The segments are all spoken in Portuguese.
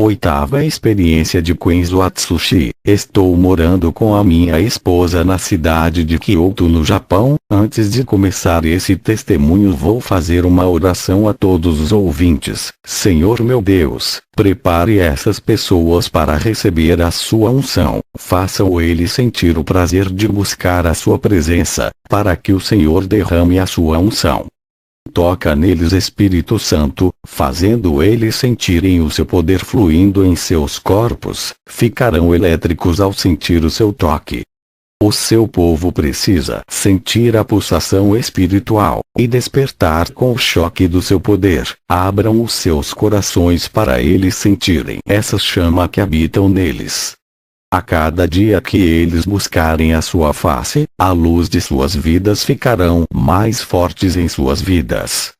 Oitava experiência de Kenzo Atsushi. Estou morando com a minha esposa na cidade de Kyoto, no Japão. Antes de começar esse testemunho, vou fazer uma oração a todos os ouvintes. Senhor meu Deus, prepare essas pessoas para receber a sua unção. Faça-o eles sentir o prazer de buscar a sua presença, para que o Senhor derrame a sua unção. Toca neles, Espírito Santo, fazendo eles sentirem o seu poder fluindo em seus corpos. Ficarão elétricos ao sentir o seu toque. O seu povo precisa sentir a pulsação espiritual e despertar com o choque do seu poder. Abram os seus corações para eles sentirem essa chama que habitam neles. A cada dia que eles buscarem a sua face, a luz de suas vidas ficarão mais fortes em suas vidas.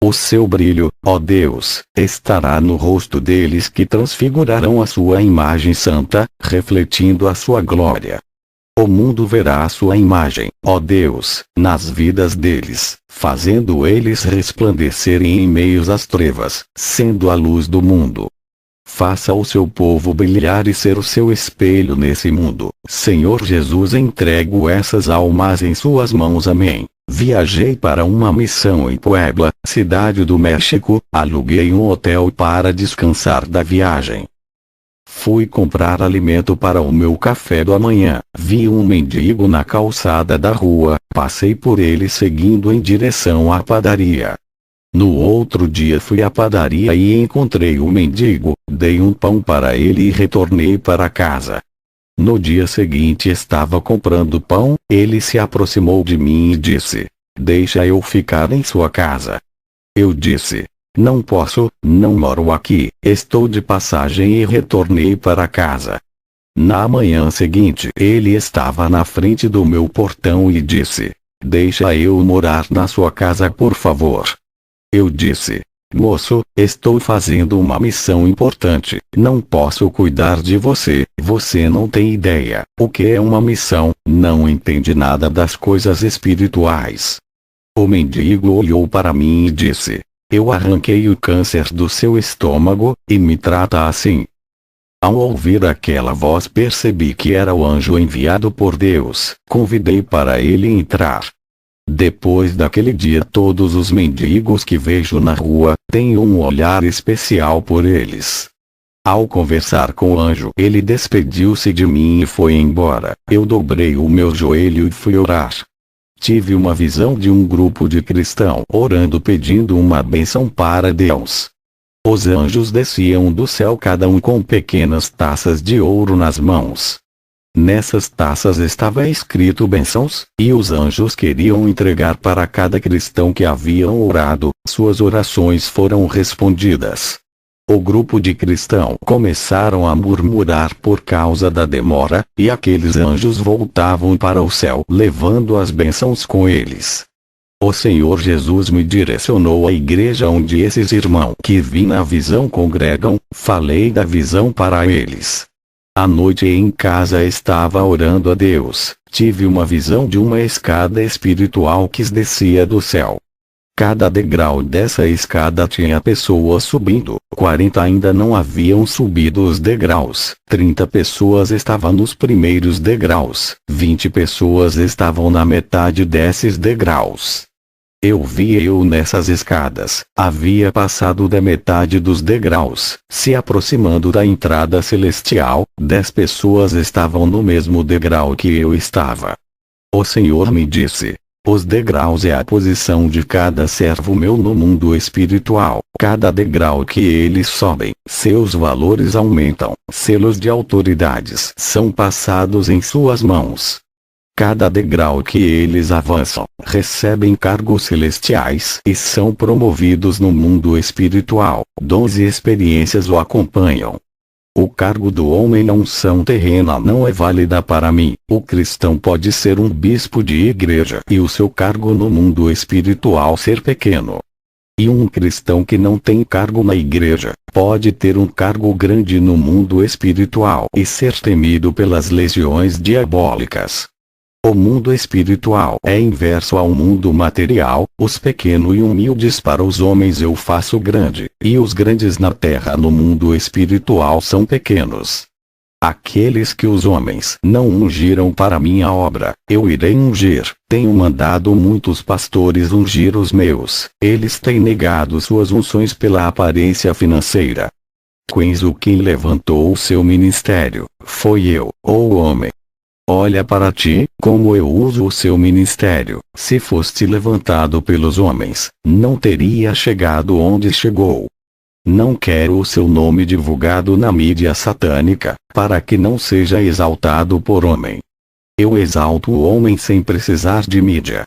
O seu brilho, ó Deus, estará no rosto deles, que transfigurarão a sua imagem santa, refletindo a sua glória. O mundo verá a sua imagem, ó Deus, nas vidas deles, fazendo eles resplandecerem em meio às trevas, sendo a luz do mundo. Faça o seu povo brilhar e ser o seu espelho nesse mundo. Senhor Jesus, entrego essas almas em suas mãos. Amém. Viajei para uma missão em Puebla, cidade do México. Aluguei um hotel para descansar da viagem. Fui comprar alimento para o meu café da manhã. Vi um mendigo na calçada da rua. Passei por ele seguindo em direção à padaria. No outro dia fui à padaria e encontrei o mendigo, dei um pão para ele e retornei para casa. No dia seguinte estava comprando pão, ele se aproximou de mim e disse: "Deixa eu ficar em sua casa." Eu disse: "Não posso, não moro aqui, estou de passagem", e retornei para casa. Na manhã seguinte ele estava na frente do meu portão e disse: "Deixa eu morar na sua casa, por favor." Eu disse: "Moço, estou fazendo uma missão importante, não posso cuidar de você, você não tem ideia o que é uma missão, não entende nada das coisas espirituais." O mendigo olhou para mim e disse: "Eu arranquei o câncer do seu estômago, e me trata assim?" Ao ouvir aquela voz percebi que era o anjo enviado por Deus. Convidei para ele entrar. Depois daquele dia, todos os mendigos que vejo na rua, tenho um olhar especial por eles. Ao conversar com o anjo, ele despediu-se de mim e foi embora. Eu dobrei o meu joelho e fui orar. Tive uma visão de um grupo de cristãos orando, pedindo uma bênção para Deus. Os anjos desciam do céu, cada um com pequenas taças de ouro nas mãos. Nessas taças estava escrito bênçãos, e os anjos queriam entregar para cada cristão que haviam orado. Suas orações foram respondidas. O grupo de cristãos começaram a murmurar por causa da demora, e aqueles anjos voltavam para o céu levando as bênçãos com eles. O Senhor Jesus me direcionou à igreja onde esses irmãos que vi na visão congregam. Falei da visão para eles. À noite em casa estava orando a Deus. Tive uma visão de uma escada espiritual que descia do céu. Cada degrau dessa escada tinha pessoas subindo. 40 ainda não haviam subido os degraus. 30 pessoas estavam nos primeiros degraus. 20 pessoas estavam na metade desses degraus. Eu nessas escadas. Havia passado da metade dos degraus, se aproximando da entrada celestial. 10 pessoas estavam no mesmo degrau que eu estava. O Senhor me disse: "Os degraus é a posição de cada servo meu no mundo espiritual. Cada degrau que eles sobem, seus valores aumentam. Selos de autoridades são passados em suas mãos. Cada degrau que eles avançam, recebem cargos celestiais e são promovidos no mundo espiritual. Dons e experiências o acompanham. O cargo do homem na unção terrena não é válida para mim. O cristão pode ser um bispo de igreja e o seu cargo no mundo espiritual ser pequeno. E um cristão que não tem cargo na igreja, pode ter um cargo grande no mundo espiritual e ser temido pelas legiões diabólicas. O mundo espiritual é inverso ao mundo material, os pequenos e humildes para os homens eu faço grande, e os grandes na terra no mundo espiritual são pequenos. Aqueles que os homens não ungiram para minha obra, eu irei ungir. Tenho mandado muitos pastores ungir os meus, eles têm negado suas unções pela aparência financeira. Quenzo quem levantou o seu ministério, foi eu, ou homem. Olha para ti, como eu uso o seu ministério. Se foste levantado pelos homens, não teria chegado onde chegou. Não quero o seu nome divulgado na mídia satânica, para que não seja exaltado por homem. Eu exalto o homem sem precisar de mídia.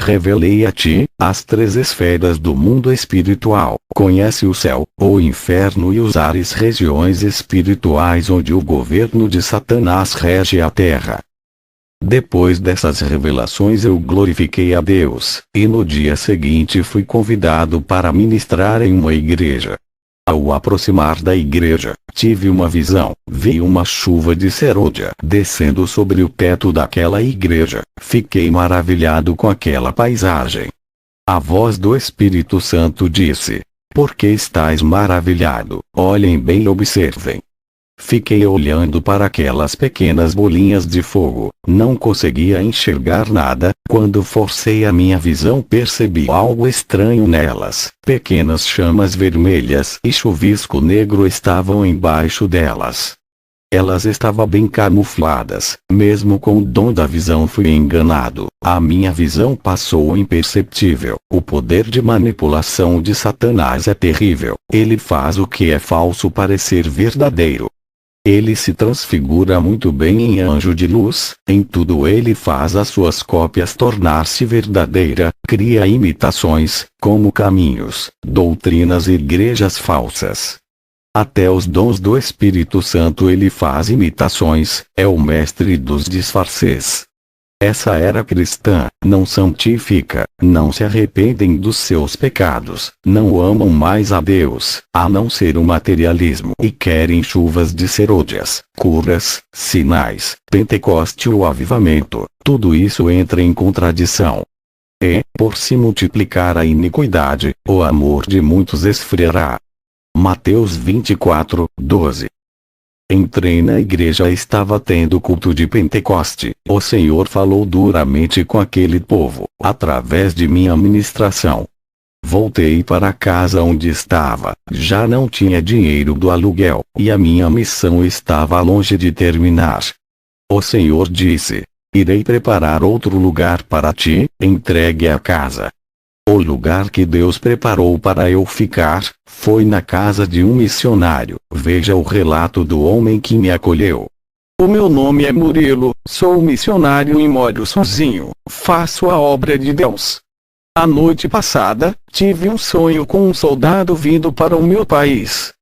Revelei a ti as 3 esferas do mundo espiritual. Conhece o céu, o inferno e os ares, regiões espirituais onde o governo de Satanás rege a terra. Depois dessas revelações eu glorifiquei a Deus, e no dia seguinte fui convidado para ministrar em uma igreja. Ao aproximar da igreja, tive uma visão. Vi uma chuva de serôdia descendo sobre o teto daquela igreja. Fiquei maravilhado com aquela paisagem. A voz do Espírito Santo disse: por que estais maravilhado? Olhem bem e observem. Fiquei olhando para aquelas pequenas bolinhas de fogo, não conseguia enxergar nada. Quando forcei a minha visão percebi algo estranho nelas. Pequenas chamas vermelhas e chuvisco negro estavam embaixo delas. Elas estavam bem camufladas. Mesmo com o dom da visão fui enganado. A minha visão passou imperceptível. O poder de manipulação de Satanás é terrível. Ele faz o que é falso parecer verdadeiro. Ele se transfigura muito bem em anjo de luz, em tudo ele faz as suas cópias tornar-se verdadeira, cria imitações, como caminhos, doutrinas e igrejas falsas. Até os dons do Espírito Santo ele faz imitações, é o mestre dos disfarces. Essa era cristã, não santifica, não se arrependem dos seus pecados, não amam mais a Deus, a não ser o materialismo, e querem chuvas de serôdias, curas, sinais, Pentecoste ou avivamento. Tudo isso entra em contradição. E, por se multiplicar a iniquidade, o amor de muitos esfriará. Mateus 24, 12. Entrei na igreja, estava tendo culto de Pentecoste. O Senhor falou duramente com aquele povo, através de minha ministração. Voltei para a casa onde estava, já não tinha dinheiro do aluguel, e a minha missão estava longe de terminar. O Senhor disse: irei preparar outro lugar para ti, entregue a casa. O lugar que Deus preparou para eu ficar, foi na casa de um missionário. Veja o relato do homem que me acolheu. O meu nome é Murilo, sou missionário e moro sozinho, faço a obra de Deus. A noite passada, tive um sonho com um soldado vindo para o meu país.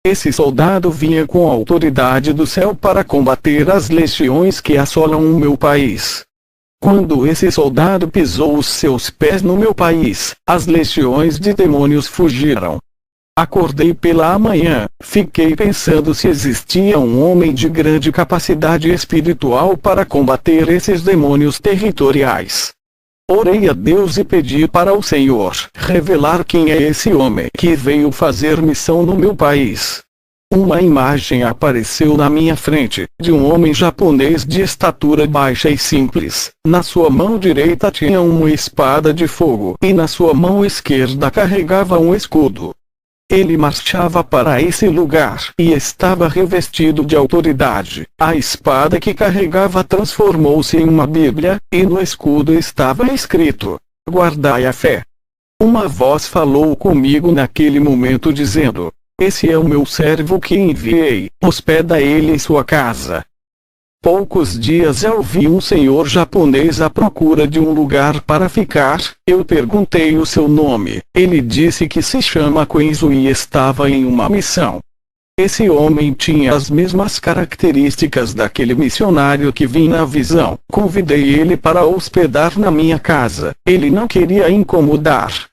Esse soldado vinha com a autoridade do céu para combater as legiões que assolam o meu país. Quando esse soldado pisou os seus pés no meu país, as legiões de demônios fugiram. Acordei pela manhã, fiquei pensando se existia um homem de grande capacidade espiritual para combater esses demônios territoriais. Orei a Deus e pedi para o Senhor revelar quem é esse homem que veio fazer missão no meu país. Uma imagem apareceu na minha frente, de um homem japonês de estatura baixa e simples. Na sua mão direita tinha uma espada de fogo, e na sua mão esquerda carregava um escudo. Ele marchava para esse lugar, e estava revestido de autoridade. A espada que carregava transformou-se em uma Bíblia, e no escudo estava escrito: guardai a fé. Uma voz falou comigo naquele momento dizendo: esse é o meu servo que enviei, hospeda ele em sua casa. Poucos dias eu vi um senhor japonês à procura de um lugar para ficar. Eu perguntei o seu nome. Ele disse que se chama Quenzo e estava em uma missão. Esse homem tinha as mesmas características daquele missionário que vi na visão. Convidei ele para hospedar na minha casa. Ele não queria incomodar.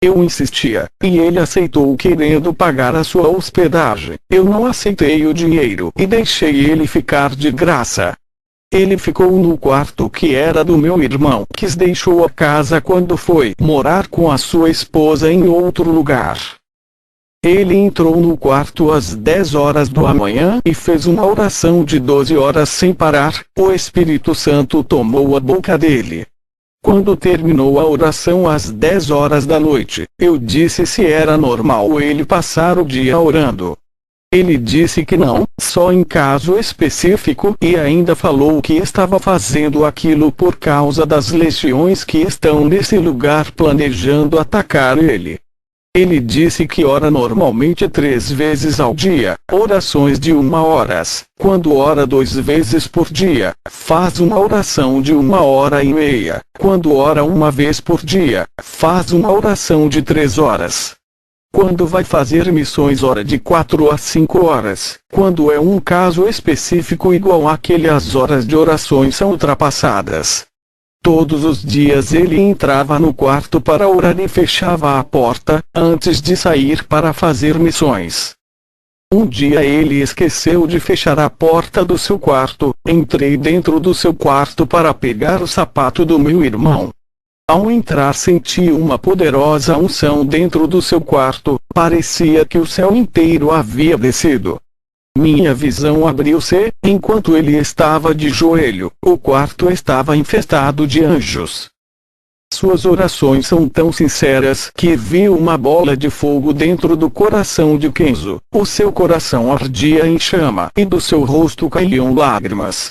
Eu insistia, e ele aceitou querendo pagar a sua hospedagem. Eu não aceitei o dinheiro e deixei ele ficar de graça. Ele ficou no quarto que era do meu irmão, que deixou a casa quando foi morar com a sua esposa em outro lugar. Ele entrou no quarto às 10 horas da manhã e fez uma oração de 12 horas sem parar. O Espírito Santo tomou a boca dele. Quando terminou a oração às 10 horas da noite, eu disse se era normal ele passar o dia orando. Ele disse que não, só em caso específico, e ainda falou que estava fazendo aquilo por causa das legiões que estão nesse lugar planejando atacar ele. Ele disse que ora normalmente 3 vezes ao dia, orações de 1 hora. Quando ora 2 vezes por dia, faz uma oração de 1h30. Quando ora 1 vez por dia, faz uma oração de 3 horas. Quando vai fazer missões ora de 4 a 5 horas. Quando é um caso específico igual àquele, as horas de orações são ultrapassadas. Todos os dias ele entrava no quarto para orar e fechava a porta, antes de sair para fazer missões. Um dia ele esqueceu de fechar a porta do seu quarto. Entrei dentro do seu quarto para pegar o sapato do meu irmão. Ao entrar senti uma poderosa unção dentro do seu quarto, parecia que o céu inteiro havia descido. Minha visão abriu-se, enquanto ele estava de joelho, o quarto estava infestado de anjos. Suas orações são tão sinceras que vi uma bola de fogo dentro do coração de Kenzo. O seu coração ardia em chama e do seu rosto caíam lágrimas.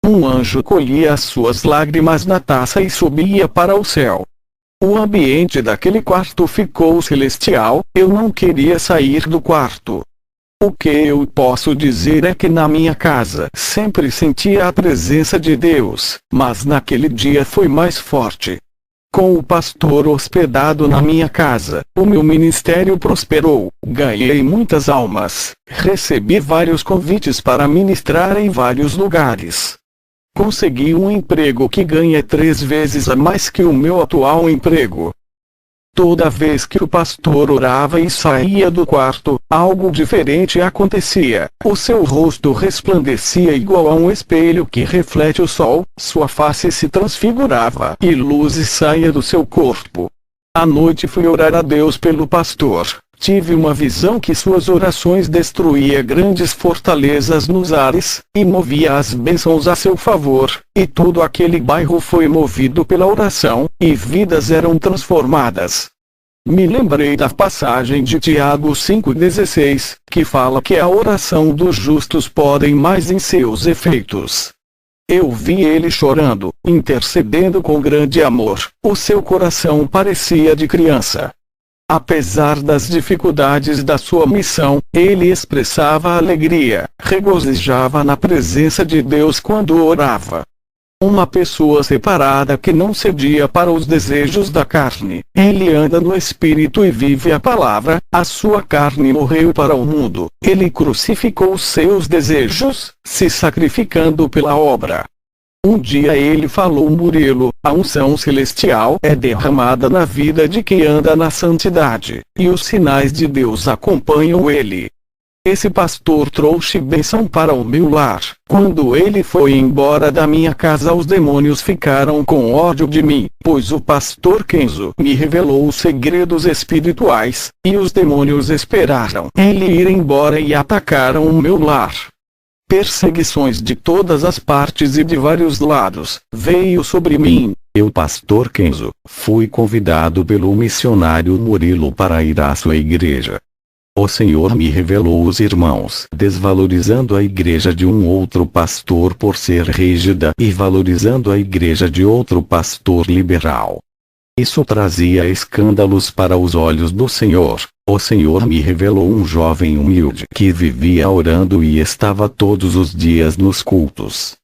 Um anjo colhia as suas lágrimas na taça e subia para o céu. O ambiente daquele quarto ficou celestial. Eu não queria sair do quarto. O que eu posso dizer é que na minha casa sempre sentia a presença de Deus, mas naquele dia foi mais forte. Com o pastor hospedado na minha casa, o meu ministério prosperou, ganhei muitas almas, recebi vários convites para ministrar em vários lugares. Consegui um emprego que ganha 3 vezes a mais que o meu atual emprego. Toda vez que o pastor orava e saía do quarto, algo diferente acontecia. O seu rosto resplandecia igual a um espelho que reflete o sol, sua face se transfigurava e luzes saía do seu corpo. À noite fui orar a Deus pelo pastor. Tive uma visão que suas orações destruía grandes fortalezas nos ares, e movia as bênçãos a seu favor, e todo aquele bairro foi movido pela oração, e vidas eram transformadas. Me lembrei da passagem de Tiago 5,16, que fala que a oração dos justos pode mais em seus efeitos. Eu vi ele chorando, intercedendo com grande amor, o seu coração parecia de criança. Apesar das dificuldades da sua missão, ele expressava alegria, regozijava na presença de Deus quando orava. Uma pessoa separada que não cedia para os desejos da carne. Ele anda no Espírito e vive a palavra. A sua carne morreu para o mundo. Ele crucificou seus desejos, se sacrificando pela obra. Um dia ele falou: Murilo, a unção celestial é derramada na vida de quem anda na santidade, e os sinais de Deus acompanham ele. Esse pastor trouxe bênção para o meu lar. Quando ele foi embora da minha casa, os demônios ficaram com ódio de mim, pois o pastor Kenzo me revelou os segredos espirituais, e os demônios esperaram ele ir embora e atacaram o meu lar. Perseguições de todas as partes e de vários lados veio sobre mim. Eu, pastor Kenzo, fui convidado pelo missionário Murilo para ir à sua igreja. O Senhor me revelou os irmãos desvalorizando a igreja de um outro pastor por ser rígida e valorizando a igreja de outro pastor liberal. Isso trazia escândalos para os olhos do Senhor. O Senhor me revelou um jovem humilde que vivia orando e estava todos os dias nos cultos.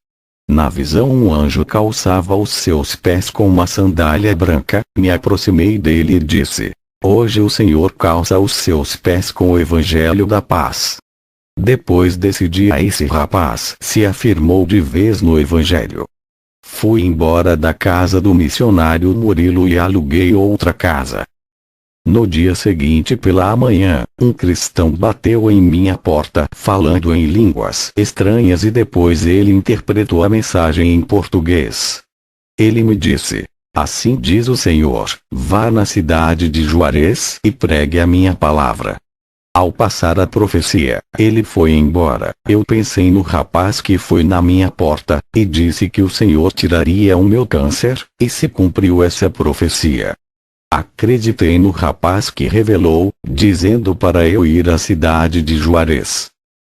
Na visão, um anjo calçava os seus pés com uma sandália branca. Me aproximei dele e disse: Hoje o Senhor calça os seus pés com o Evangelho da Paz. Depois desse dia, esse rapaz se afirmou de vez no Evangelho. Fui embora da casa do missionário Murilo e aluguei outra casa. No dia seguinte pela manhã, um cristão bateu em minha porta falando em línguas estranhas e depois ele interpretou a mensagem em português. Ele me disse: assim diz o Senhor, vá na cidade de Juarez e pregue a minha palavra. Ao passar a profecia, ele foi embora. Eu pensei no rapaz que foi na minha porta, e disse que o Senhor tiraria o meu câncer, e se cumpriu essa profecia. Acreditei no rapaz que revelou, dizendo para eu ir à cidade de Juarez.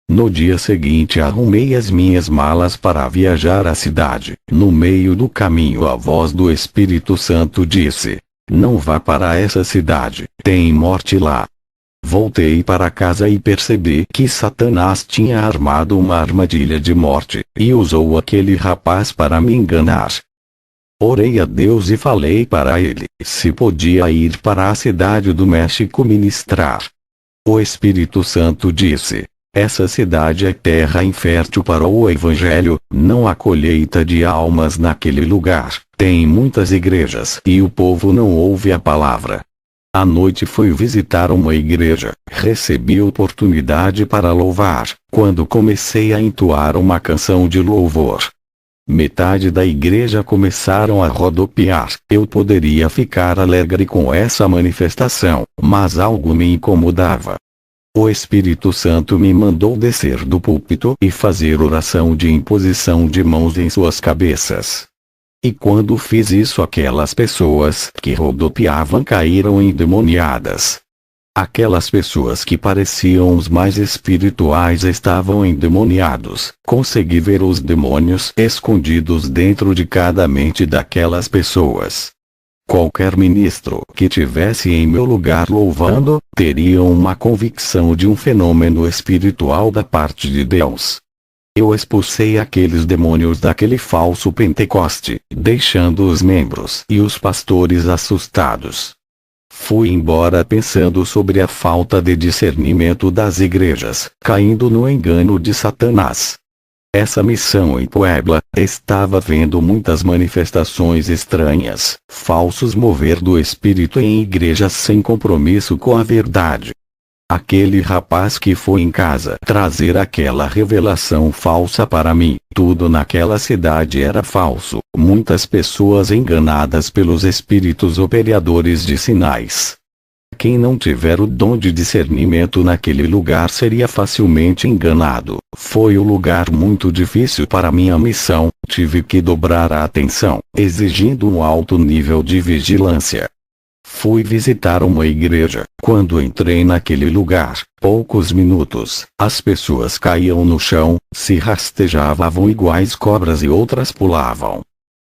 No dia seguinte arrumei as minhas malas para viajar à cidade. No meio do caminho a voz do Espírito Santo disse: não vá para essa cidade, tem morte lá. Voltei para casa e percebi que Satanás tinha armado uma armadilha de morte, e usou aquele rapaz para me enganar. Orei a Deus e falei para ele se podia ir para a cidade do México ministrar. O Espírito Santo disse: essa cidade é terra infértil para o Evangelho, não há colheita de almas naquele lugar, tem muitas igrejas e o povo não ouve a palavra. À noite fui visitar uma igreja, recebi oportunidade para louvar, quando comecei a entoar uma canção de louvor. Metade da igreja começaram a rodopiar. Eu poderia ficar alegre com essa manifestação, mas algo me incomodava. O Espírito Santo me mandou descer do púlpito e fazer oração de imposição de mãos em suas cabeças. E quando fiz isso, aquelas pessoas que rodopiavam caíram endemoniadas. Aquelas pessoas que pareciam os mais espirituais estavam endemoniados. Consegui ver os demônios escondidos dentro de cada mente daquelas pessoas. Qualquer ministro que tivesse em meu lugar louvando, teria uma convicção de um fenômeno espiritual da parte de Deus. Eu expulsei aqueles demônios daquele falso Pentecoste, deixando os membros e os pastores assustados. Fui embora pensando sobre a falta de discernimento das igrejas, caindo no engano de Satanás. Essa missão em Puebla, estava vendo muitas manifestações estranhas, falsos mover do espírito em igrejas sem compromisso com a verdade. Aquele rapaz que foi em casa trazer aquela revelação falsa para mim, tudo naquela cidade era falso, muitas pessoas enganadas pelos espíritos operadores de sinais. Quem não tiver o dom de discernimento naquele lugar seria facilmente enganado. Foi um lugar muito difícil para minha missão, tive que dobrar a atenção, exigindo um alto nível de vigilância. Fui visitar uma igreja. Quando entrei naquele lugar, poucos minutos, as pessoas caíam no chão, se rastejavam iguais cobras e outras pulavam.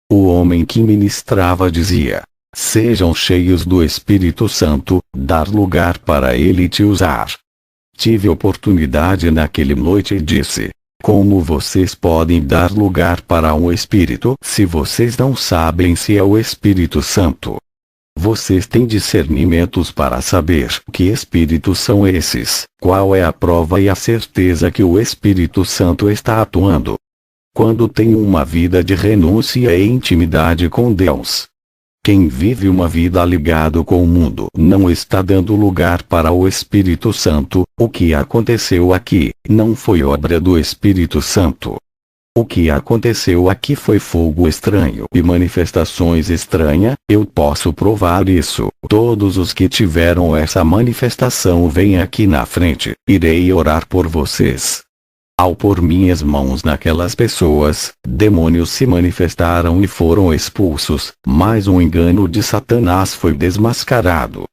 O homem que ministrava dizia: sejam cheios do Espírito Santo, dar lugar para ele te usar. Tive oportunidade naquela noite e disse: como vocês podem dar lugar para um Espírito se vocês não sabem se é o Espírito Santo? Vocês têm discernimentos para saber que espíritos são esses, qual é a prova e a certeza que o Espírito Santo está atuando? Quando tem uma vida de renúncia e intimidade com Deus. Quem vive uma vida ligado com o mundo não está dando lugar para o Espírito Santo. O que aconteceu aqui, não foi obra do Espírito Santo. O que aconteceu aqui foi fogo estranho e manifestações estranhas. Eu posso provar isso. Todos os que tiveram essa manifestação vêm aqui na frente. Irei orar por vocês. Ao pôr minhas mãos naquelas pessoas, demônios se manifestaram e foram expulsos, mas um engano de Satanás foi desmascarado.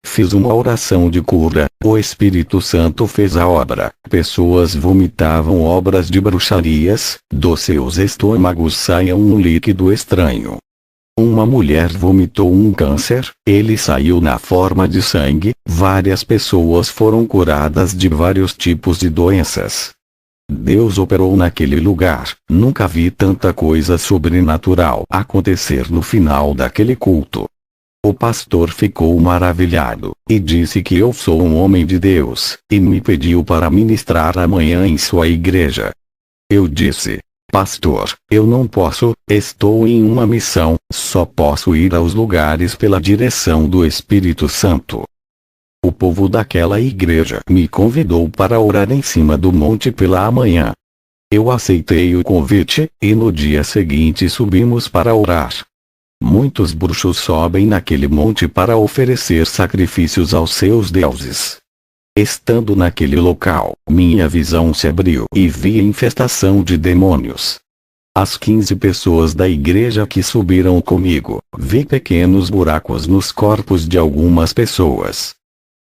Fiz uma oração de cura, o Espírito Santo fez a obra. Pessoas vomitavam obras de bruxarias, dos seus estômagos saía um líquido estranho. Uma mulher vomitou um câncer, ele saiu na forma de sangue. Várias pessoas foram curadas de vários tipos de doenças. Deus operou naquele lugar. Nunca vi tanta coisa sobrenatural acontecer no final daquele culto. O pastor ficou maravilhado, e disse que eu sou um homem de Deus, e me pediu para ministrar amanhã em sua igreja. Eu disse: pastor, eu não posso, estou em uma missão, só posso ir aos lugares pela direção do Espírito Santo. o povo daquela igreja me convidou para orar em cima do monte pela manhã. Eu aceitei o convite, e no dia seguinte subimos para orar. Muitos bruxos sobem naquele monte para oferecer sacrifícios aos seus deuses. Estando naquele local, minha visão se abriu e vi a infestação de demônios. As 15 pessoas da igreja que subiram comigo, vi pequenos buracos nos corpos de algumas pessoas.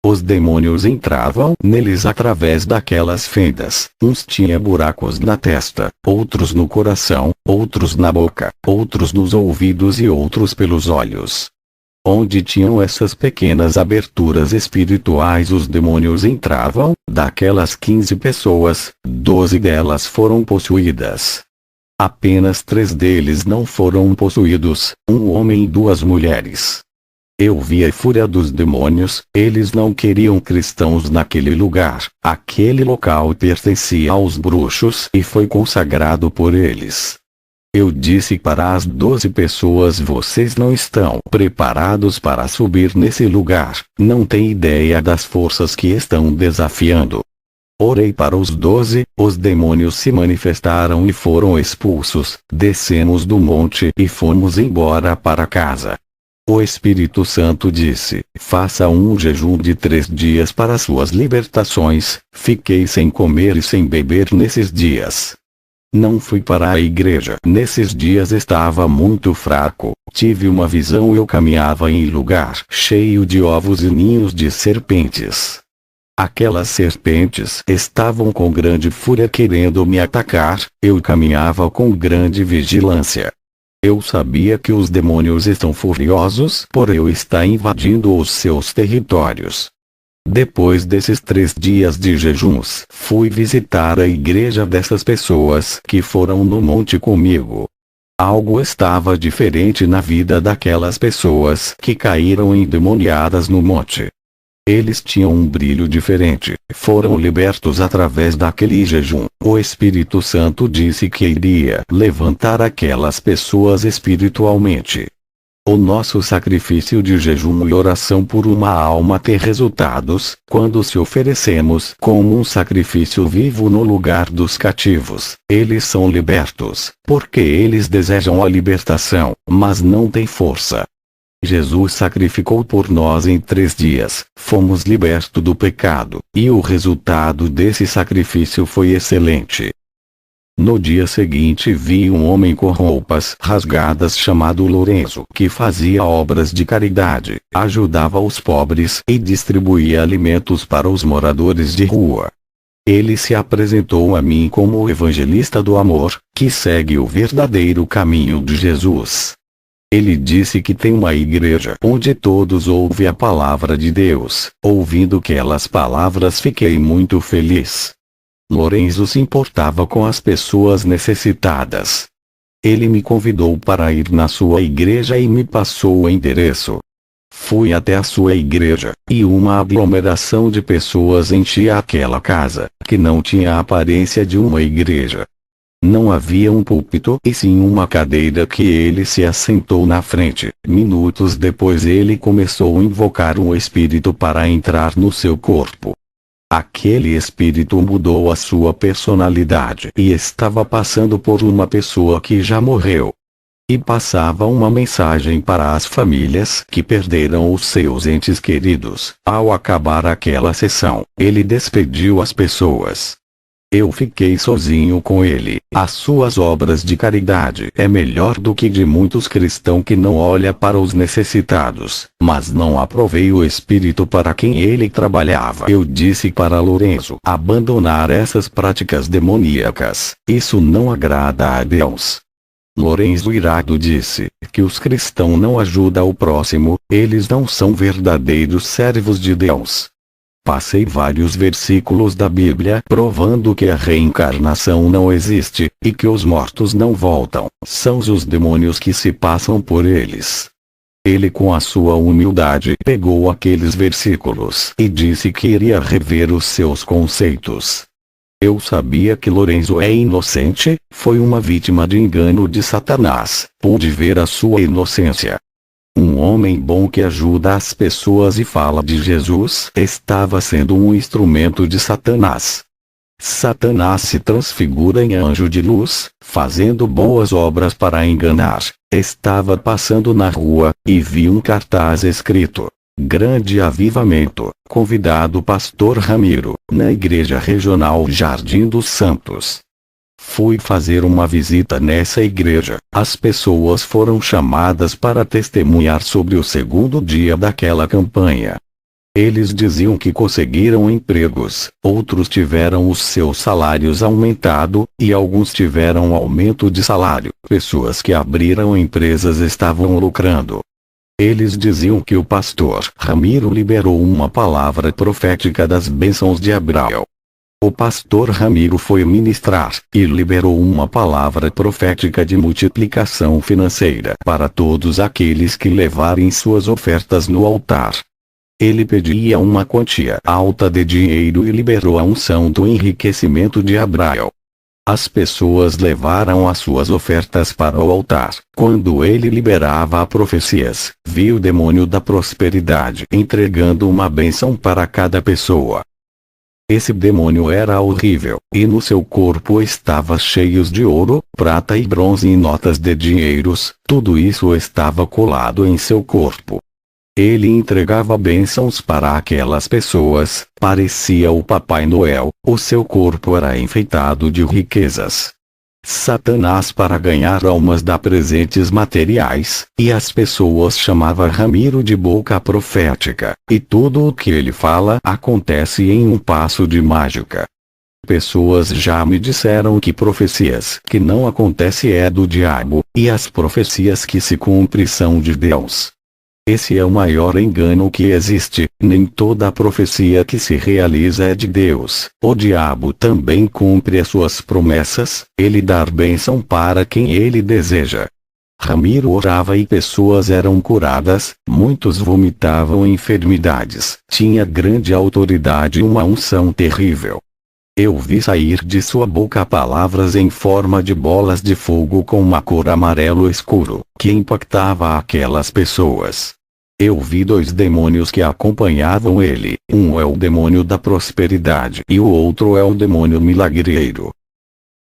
Os demônios entravam neles através daquelas fendas. Uns tinham buracos na testa, outros no coração, outros na boca, outros nos ouvidos e outros pelos olhos. Onde tinham essas pequenas aberturas espirituais os demônios entravam. Daquelas 15 pessoas, 12 delas foram possuídas. Apenas 3 deles não foram possuídos, um homem e 2 mulheres. Eu vi a fúria dos demônios, eles não queriam cristãos naquele lugar. Aquele local pertencia aos bruxos e foi consagrado por eles. Eu disse para as 12 pessoas: vocês não estão preparados para subir nesse lugar, não têm ideia das forças que estão desafiando. Orei para os 12, os demônios se manifestaram e foram expulsos, descemos do monte e fomos embora para casa. O Espírito Santo disse: faça um jejum de 3 dias para suas libertações. Fiquei sem comer e sem beber nesses dias. Não fui para a igreja. Nesses dias estava muito fraco. Tive uma visão: eu caminhava em lugar cheio de ovos e ninhos de serpentes. Aquelas serpentes estavam com grande fúria querendo me atacar. Eu caminhava com grande vigilância. Eu sabia que os demônios estão furiosos por eu estar invadindo os seus territórios. Depois desses 3 dias de jejuns, fui visitar a igreja dessas pessoas que foram no monte comigo. Algo estava diferente na vida daquelas pessoas que caíram endemoniadas no monte. Eles tinham um brilho diferente, foram libertos através daquele jejum. O Espírito Santo disse que iria levantar aquelas pessoas espiritualmente. O nosso sacrifício de jejum e oração por uma alma tem resultados quando se oferecemos como um sacrifício vivo no lugar dos cativos. Eles são libertos, porque eles desejam a libertação, mas não têm força. Jesus sacrificou por nós em 3 dias, fomos libertos do pecado, e o resultado desse sacrifício foi excelente. No dia seguinte vi um homem com roupas rasgadas chamado Lorenzo, que fazia obras de caridade, ajudava os pobres e distribuía alimentos para os moradores de rua. Ele se apresentou a mim como o evangelista do amor, que segue o verdadeiro caminho de Jesus. Ele disse que tem uma igreja onde todos ouvem a palavra de Deus. Ouvindo aquelas palavras fiquei muito feliz. Lorenzo se importava com as pessoas necessitadas. Ele me convidou para ir na sua igreja e me passou o endereço. Fui até a sua igreja, e uma aglomeração de pessoas enchia aquela casa, que não tinha a aparência de uma igreja. Não havia um púlpito e sim uma cadeira que ele se assentou na frente. Minutos depois ele começou a invocar um espírito para entrar no seu corpo. Aquele espírito mudou a sua personalidade e estava passando por uma pessoa que já morreu. E passava uma mensagem para as famílias que perderam os seus entes queridos. Ao acabar aquela sessão, ele despediu as pessoas. Eu fiquei sozinho com ele. As suas obras de caridade é melhor do que de muitos cristãos que não olha para os necessitados, mas não aprovei o espírito para quem ele trabalhava. Eu disse para Lorenzo abandonar essas práticas demoníacas. Isso não agrada a Deus. Lorenzo irado disse que os cristãos não ajudam o próximo, eles não são verdadeiros servos de Deus. Passei vários versículos da Bíblia provando que a reencarnação não existe, e que os mortos não voltam, são os demônios que se passam por eles. Ele com a sua humildade pegou aqueles versículos e disse que iria rever os seus conceitos. Eu sabia que Lorenzo é inocente, foi uma vítima de engano de Satanás, pude ver a sua inocência. Um homem bom que ajuda as pessoas e fala de Jesus estava sendo um instrumento de Satanás. Satanás se transfigura em anjo de luz, fazendo boas obras para enganar. Estava passando na rua, e viu um cartaz escrito: Grande Avivamento, convidado Pastor Ramiro, na Igreja Regional Jardim dos Santos. Fui fazer uma visita nessa igreja. As pessoas foram chamadas para testemunhar sobre o segundo dia daquela campanha. Eles diziam que conseguiram empregos, outros tiveram os seus salários aumentados, e alguns tiveram aumento de salário. Pessoas que abriram empresas estavam lucrando. Eles diziam que o pastor Ramiro liberou uma palavra profética das bênçãos de Abraão. O pastor Ramiro foi ministrar, e liberou uma palavra profética de multiplicação financeira para todos aqueles que levarem suas ofertas no altar. Ele pedia uma quantia alta de dinheiro e liberou a unção do enriquecimento de Abraão. As pessoas levaram as suas ofertas para o altar. Quando ele liberava profecias, viu o demônio da prosperidade entregando uma bênção para cada pessoa. Esse demônio era horrível, e no seu corpo estava cheio de ouro, prata e bronze e notas de dinheiros, tudo isso estava colado em seu corpo. Ele entregava bênçãos para aquelas pessoas, parecia o Papai Noel, o seu corpo era enfeitado de riquezas. Satanás, para ganhar almas, dá presentes materiais, e as pessoas chamavam Ramiro de boca profética, e tudo o que ele fala acontece em um passo de mágica. Pessoas já me disseram que profecias que não acontecem é do diabo, e as profecias que se cumprem são de Deus. Esse é o maior engano que existe. Nem toda profecia que se realiza é de Deus. O diabo também cumpre as suas promessas, ele dá bênção para quem ele deseja. Ramiro orava e pessoas eram curadas, muitos vomitavam enfermidades, tinha grande autoridade e uma unção terrível. Eu vi sair de sua boca palavras em forma de bolas de fogo com uma cor amarelo escuro, que impactava aquelas pessoas. Eu vi 2 demônios que acompanhavam ele, um é o demônio da prosperidade e o outro é o demônio milagreiro.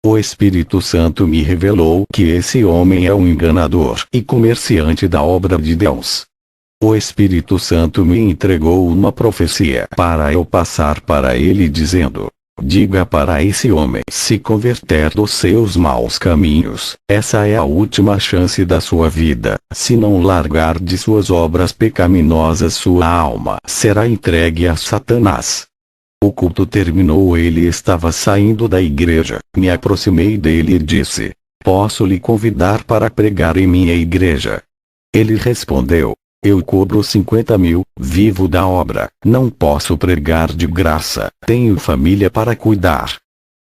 O Espírito Santo me revelou que esse homem é um enganador e comerciante da obra de Deus. O Espírito Santo me entregou uma profecia para eu passar para ele dizendo: diga para esse homem se converter dos seus maus caminhos. Essa é a última chance da sua vida. Se não largar de suas obras pecaminosas, sua alma será entregue a Satanás. O culto terminou, ele estava saindo da igreja. Me aproximei dele e disse: posso lhe convidar para pregar em minha igreja? Ele respondeu: eu cobro 50.000, vivo da obra, não posso pregar de graça, tenho família para cuidar.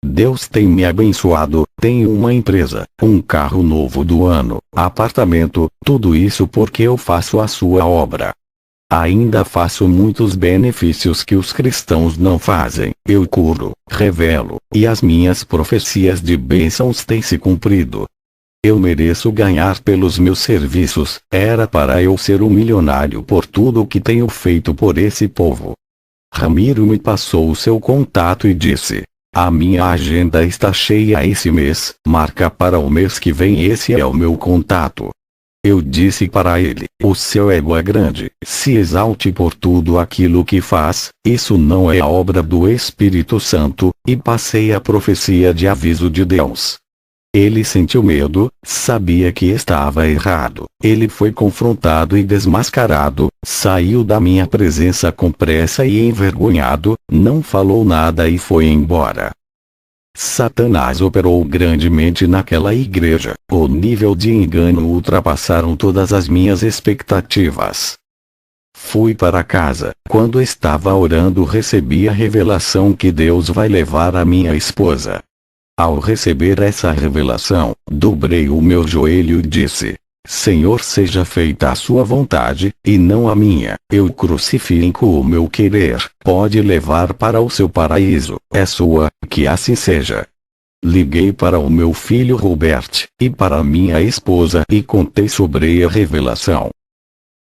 Deus tem me abençoado, tenho uma empresa, um carro novo do ano, apartamento, tudo isso porque eu faço a sua obra. Ainda faço muitos benefícios que os cristãos não fazem, eu curo, revelo, e as minhas profecias de bênçãos têm se cumprido. Eu mereço ganhar pelos meus serviços, era para eu ser um milionário por tudo o que tenho feito por esse povo. Ramiro me passou o seu contato e disse: a minha agenda está cheia esse mês, marca para o mês que vem, esse é o meu contato. Eu disse para ele: o seu ego é grande, se exalte por tudo aquilo que faz, isso não é a obra do Espírito Santo, e passei a profecia de aviso de Deus. Ele sentiu medo, sabia que estava errado. Ele foi confrontado e desmascarado, saiu da minha presença com pressa e envergonhado, não falou nada e foi embora. Satanás operou grandemente naquela igreja. O nível de engano ultrapassaram todas as minhas expectativas. Fui para casa. Quando estava orando, recebi a revelação que Deus vai levar a minha esposa. Ao receber essa revelação, dobrei o meu joelho e disse: Senhor, seja feita a sua vontade, e não a minha. Eu crucifico o meu querer, pode levar para o seu paraíso, é sua, que assim seja. Liguei para o meu filho Robert, e para minha esposa, e contei sobre a revelação.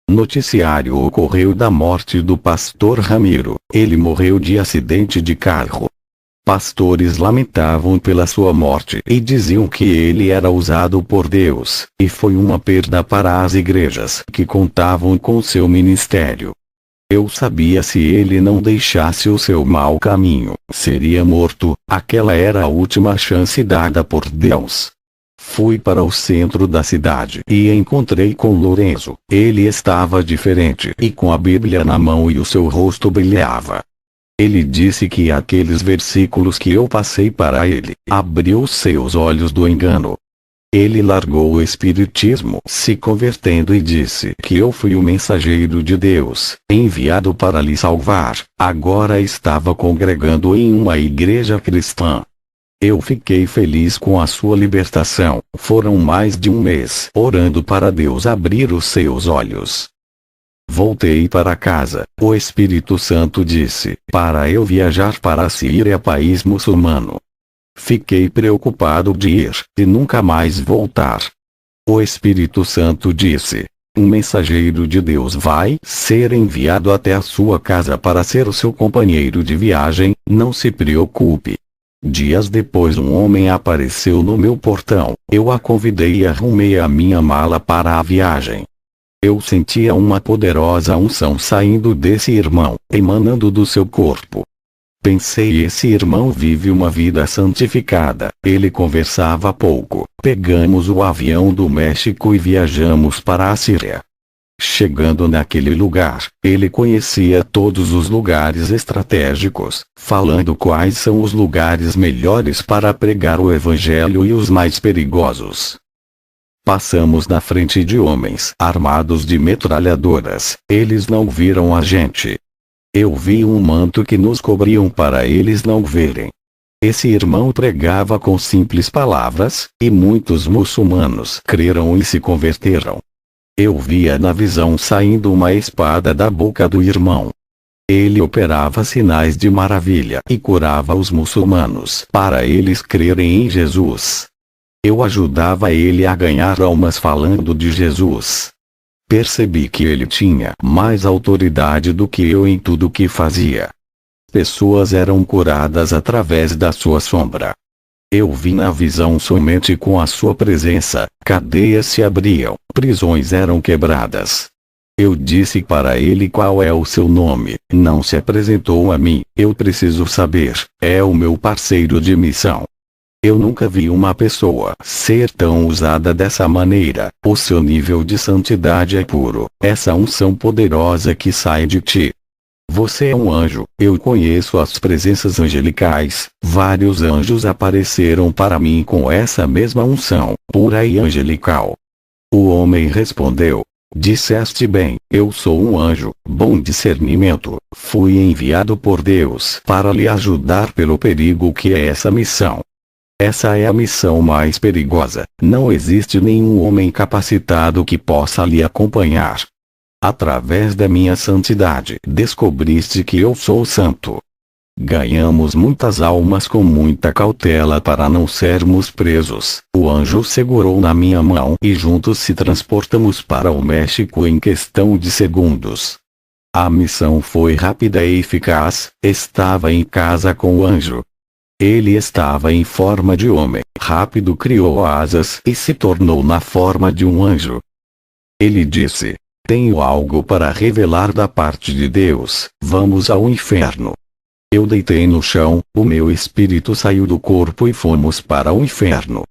Noticiário ocorreu da morte do pastor Ramiro. Ele morreu de acidente de carro. Pastores lamentavam pela sua morte e diziam que ele era usado por Deus, e foi uma perda para as igrejas que contavam com seu ministério. Eu sabia, se ele não deixasse o seu mau caminho, seria morto. Aquela era a última chance dada por Deus. Fui para o centro da cidade e encontrei com Lorenzo. Ele estava diferente e com a Bíblia na mão, e o seu rosto brilhava. Ele disse que aqueles versículos que eu passei para ele abriu seus olhos do engano. Ele largou o espiritismo, se convertendo, e disse que eu fui o mensageiro de Deus, enviado para lhe salvar. Agora estava congregando em uma igreja cristã. Eu fiquei feliz com a sua libertação. Foram mais de um mês orando para Deus abrir os seus olhos. Voltei para casa. O Espírito Santo disse para eu viajar para a Síria, país muçulmano. Fiquei preocupado de ir e nunca mais voltar. O Espírito Santo disse: um mensageiro de Deus vai ser enviado até a sua casa para ser o seu companheiro de viagem. Não se preocupe. Dias depois, um homem apareceu no meu portão. Eu a convidei e arrumei a minha mala para a viagem. Eu sentia uma poderosa unção saindo desse irmão, emanando do seu corpo. Pensei: esse irmão vive uma vida santificada. Ele conversava pouco. Pegamos o avião do México e viajamos para a Síria. Chegando naquele lugar, ele conhecia todos os lugares estratégicos, falando quais são os lugares melhores para pregar o evangelho e os mais perigosos. Passamos na frente de homens armados de metralhadoras. Eles não viram a gente. Eu vi um manto que nos cobriam para eles não verem. Esse irmão pregava com simples palavras, e muitos muçulmanos creram e se converteram. Eu via na visão saindo uma espada da boca do irmão. Ele operava sinais de maravilha e curava os muçulmanos para eles crerem em Jesus. Eu ajudava ele a ganhar almas falando de Jesus. Percebi que ele tinha mais autoridade do que eu em tudo que fazia. Pessoas eram curadas através da sua sombra. Eu vi na visão somente com a sua presença, cadeias se abriam, prisões eram quebradas. Eu disse para ele qual é o seu nome. Não se apresentou a mim. Eu preciso saber. É o meu parceiro de missão. Eu nunca vi uma pessoa ser tão usada dessa maneira. O seu nível de santidade é puro. Essa unção poderosa que sai de ti. Você é um anjo. Eu conheço as presenças angelicais. Vários anjos apareceram para mim com essa mesma unção, pura e angelical. O homem respondeu: disseste bem, eu sou um anjo, bom discernimento. Fui enviado por Deus para lhe ajudar pelo perigo que é essa missão. Essa é a missão mais perigosa. Não existe nenhum homem capacitado que possa lhe acompanhar. Através da minha santidade, descobriste que eu sou santo. Ganhamos muitas almas com muita cautela para não sermos presos. O anjo segurou na minha mão e juntos se transportamos para o México em questão de segundos. A missão foi rápida e eficaz. Estava em casa com o anjo. Ele estava em forma de homem. Rápido criou asas e se tornou na forma de um anjo. Ele disse: tenho algo para revelar da parte de Deus. Vamos ao inferno. Eu deitei no chão, o meu espírito saiu do corpo e fomos para o inferno.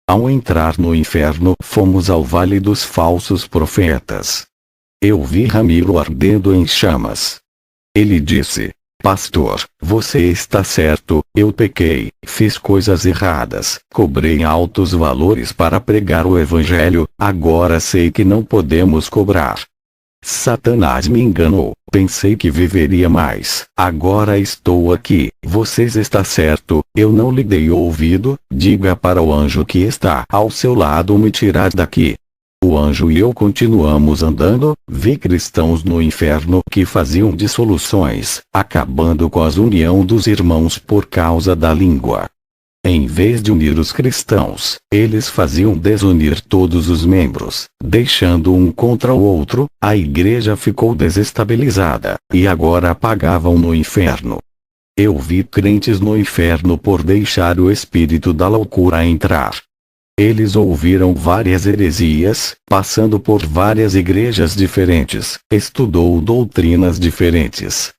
Ao entrar no inferno, fomos ao vale dos falsos profetas. Eu vi Ramiro ardendo em chamas. Ele disse: pastor, você está certo, eu pequei, fiz coisas erradas, cobrei altos valores para pregar o evangelho, agora sei que não podemos cobrar. Satanás me enganou, pensei que viveria mais, agora estou aqui, vocês está certo, eu não lhe dei ouvido, diga para o anjo que está ao seu lado me tirar daqui. O anjo e eu continuamos andando, vi cristãos no inferno que faziam dissoluções, acabando com a união dos irmãos por causa da língua. Em vez de unir os cristãos, eles faziam desunir todos os membros, deixando um contra o outro. A igreja ficou desestabilizada, e agora pagavam no inferno. Eu vi crentes no inferno por deixar o espírito da loucura entrar. Eles ouviram várias heresias, passando por várias igrejas diferentes, estudou doutrinas diferentes.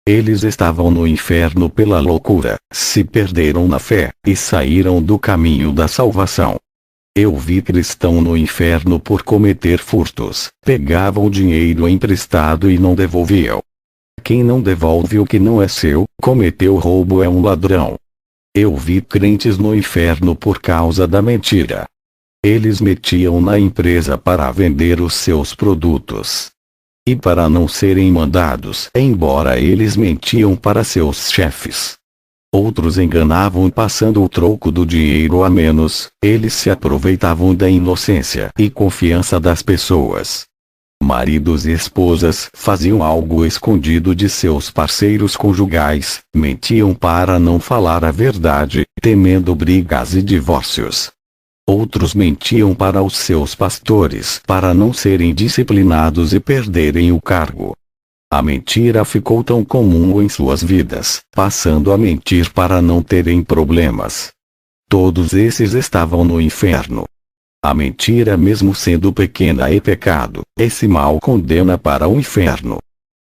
Eles estavam no inferno pela loucura, se perderam na fé, e saíram do caminho da salvação. Eu vi cristão no inferno por cometer furtos, pegavam dinheiro emprestado e não devolviam. Quem não devolve o que não é seu, cometeu roubo, é um ladrão. Eu vi crentes no inferno por causa da mentira. Eles metiam na empresa para vender os seus produtos. E para não serem mandados embora, eles mentiam para seus chefes. Outros enganavam passando o troco do dinheiro a menos. Eles se aproveitavam da inocência e confiança das pessoas. Maridos e esposas faziam algo escondido de seus parceiros conjugais, mentiam para não falar a verdade, temendo brigas e divórcios. Outros mentiam para os seus pastores para não serem disciplinados e perderem o cargo. A mentira ficou tão comum em suas vidas, passando a mentir para não terem problemas. Todos esses estavam no inferno. A mentira, mesmo sendo pequena, é pecado. Esse mal condena para o inferno.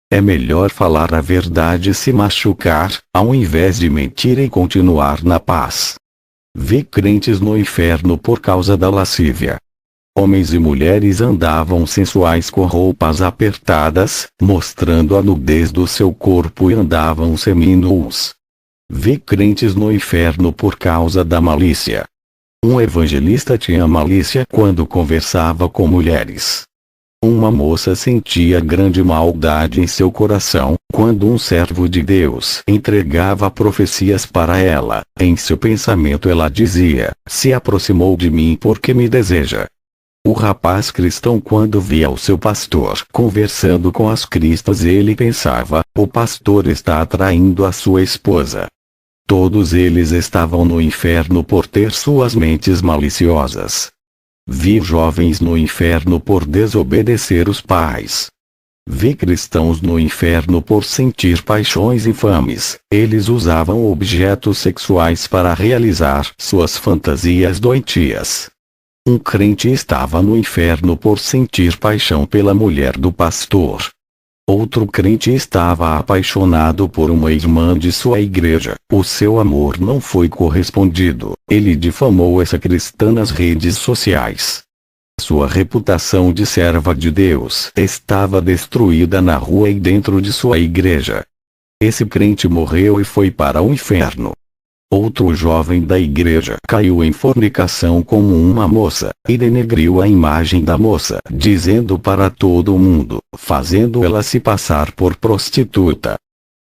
É melhor falar a verdade e se machucar, ao invés de mentir e continuar na paz. Vi crentes no inferno por causa da lascívia. Homens e mulheres andavam sensuais com roupas apertadas, mostrando a nudez do seu corpo, e andavam seminus. Vi crentes no inferno por causa da malícia. Um evangelista tinha malícia quando conversava com mulheres. Uma moça sentia grande maldade em seu coração, quando um servo de Deus entregava profecias para ela. Em seu pensamento ela dizia: se aproximou de mim porque me deseja. O rapaz cristão, quando via o seu pastor conversando com as cristas, ele pensava: o pastor está atraindo a sua esposa. Todos eles estavam no inferno por ter suas mentes maliciosas. Vi jovens no inferno por desobedecer os pais. Vi cristãos no inferno por sentir paixões infames. Eles usavam objetos sexuais para realizar suas fantasias doentias. Um crente estava no inferno por sentir paixão pela mulher do pastor. Outro crente estava apaixonado por uma irmã de sua igreja. O seu amor não foi correspondido. Ele difamou essa cristã nas redes sociais. Sua reputação de serva de Deus estava destruída na rua e dentro de sua igreja. Esse crente morreu e foi para o inferno. Outro jovem da igreja caiu em fornicação com uma moça, e denegriu a imagem da moça, dizendo para todo mundo, fazendo ela se passar por prostituta.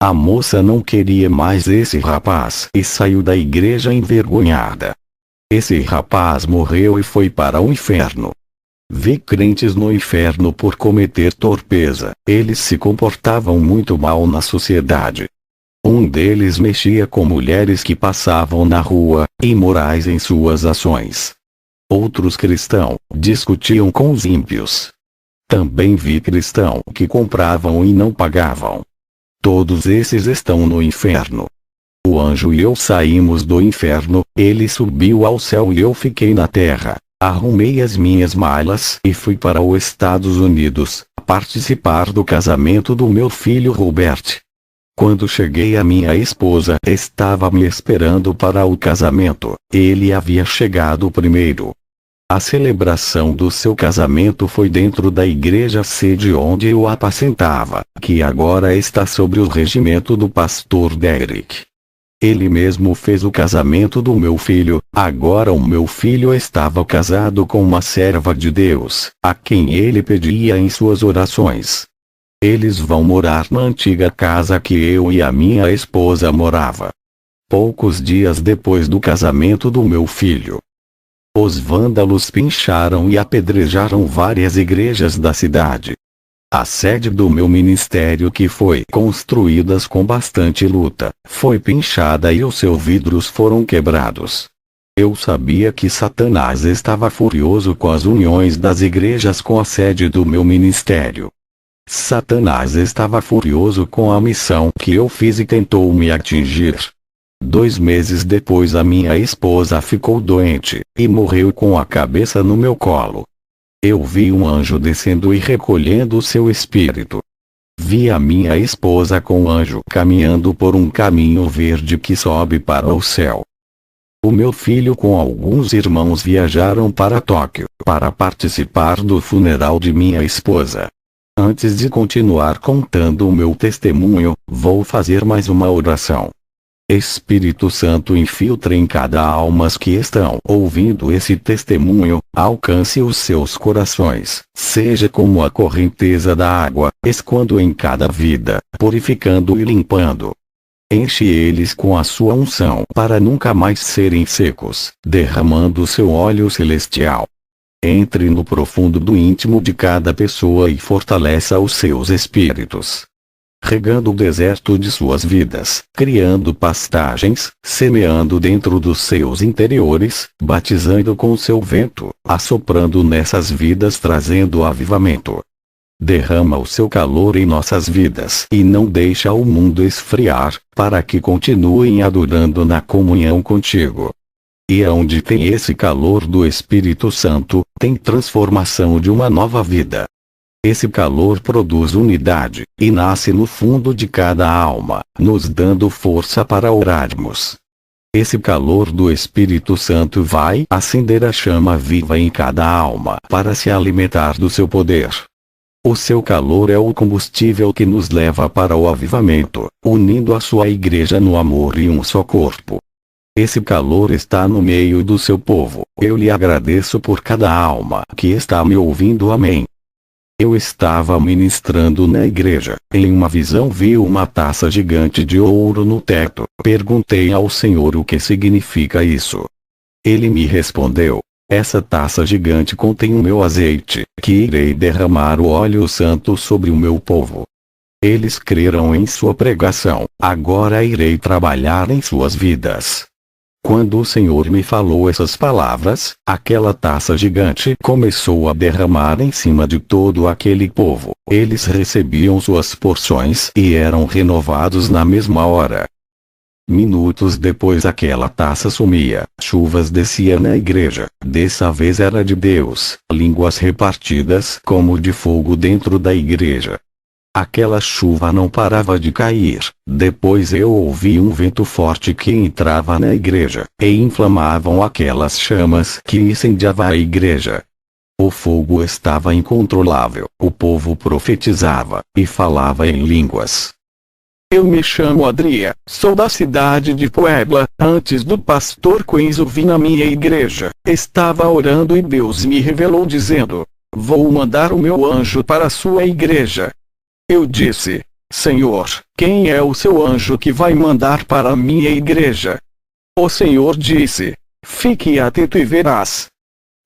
A moça não queria mais esse rapaz e saiu da igreja envergonhada. Esse rapaz morreu e foi para o inferno. Vi crentes no inferno por cometer torpeza. Eles se comportavam muito mal na sociedade. Um deles mexia com mulheres que passavam na rua, imorais em suas ações. Outros cristãos discutiam com os ímpios. Também vi cristãos que compravam e não pagavam. Todos esses estão no inferno. O anjo e eu saímos do inferno, ele subiu ao céu e eu fiquei na terra. Arrumei as minhas malas e fui para os Estados Unidos, participar do casamento do meu filho Robert. Quando cheguei, a minha esposa estava me esperando para o casamento. Ele havia chegado primeiro. A celebração do seu casamento foi dentro da igreja sede onde eu apacentava, que agora está sob o regimento do pastor Derek. Ele mesmo fez o casamento do meu filho. Agora o meu filho estava casado com uma serva de Deus, a quem ele pedia em suas orações. Eles vão morar na antiga casa que eu e a minha esposa morava. Poucos dias depois do casamento do meu filho, os vândalos pincharam e apedrejaram várias igrejas da cidade. A sede do meu ministério, que foi construída com bastante luta, foi pinchada e os seus vidros foram quebrados. Eu sabia que Satanás estava furioso com as uniões das igrejas com a sede do meu ministério. Satanás estava furioso com a missão que eu fiz e tentou me atingir. 2 meses depois, a minha esposa ficou doente, e morreu com a cabeça no meu colo. Eu vi um anjo descendo e recolhendo seu espírito. Vi a minha esposa com o anjo caminhando por um caminho verde que sobe para o céu. O meu filho com alguns irmãos viajaram para Tóquio para participar do funeral de minha esposa. Antes de continuar contando o meu testemunho, vou fazer mais uma oração. Espírito Santo, infiltre em cada alma que estão ouvindo esse testemunho, alcance os seus corações, seja como a correnteza da água, escoando em cada vida, purificando e limpando. Enche eles com a sua unção para nunca mais serem secos, derramando seu óleo celestial. Entre no profundo do íntimo de cada pessoa e fortaleça os seus espíritos. Regando o deserto de suas vidas, criando pastagens, semeando dentro dos seus interiores, batizando com seu vento, assoprando nessas vidas, trazendo avivamento. Derrama o seu calor em nossas vidas e não deixa o mundo esfriar, para que continuem adorando na comunhão contigo. E aonde tem esse calor do Espírito Santo, tem transformação de uma nova vida. Esse calor produz unidade, e nasce no fundo de cada alma, nos dando força para orarmos. Esse calor do Espírito Santo vai acender a chama viva em cada alma para se alimentar do seu poder. O seu calor é o combustível que nos leva para o avivamento, unindo a sua igreja no amor e um só corpo. Esse calor está no meio do seu povo. Eu lhe agradeço por cada alma que está me ouvindo. Amém. Eu estava ministrando na igreja. Em uma visão vi uma taça gigante de ouro no teto. Perguntei ao Senhor o que significa isso. Ele me respondeu: essa taça gigante contém o meu azeite, que irei derramar o óleo santo sobre o meu povo. Eles creram em sua pregação, agora irei trabalhar em suas vidas. Quando o Senhor me falou essas palavras, aquela taça gigante começou a derramar em cima de todo aquele povo. Eles recebiam suas porções e eram renovados na mesma hora. Minutos depois aquela taça sumia, chuvas desciam na igreja, dessa vez era de Deus, línguas repartidas como de fogo dentro da igreja. Aquela chuva não parava de cair. Depois eu ouvi um vento forte que entrava na igreja, e inflamavam aquelas chamas que incendiava a igreja. O fogo estava incontrolável, o povo profetizava, e falava em línguas. Eu me chamo Adria, sou da cidade de Puebla. Antes do pastor Quenzo vir na minha igreja, estava orando e Deus me revelou dizendo: vou mandar o meu anjo para a sua igreja. Eu disse: Senhor, quem é o seu anjo que vai mandar para a minha igreja? O Senhor disse: fique atento e verás.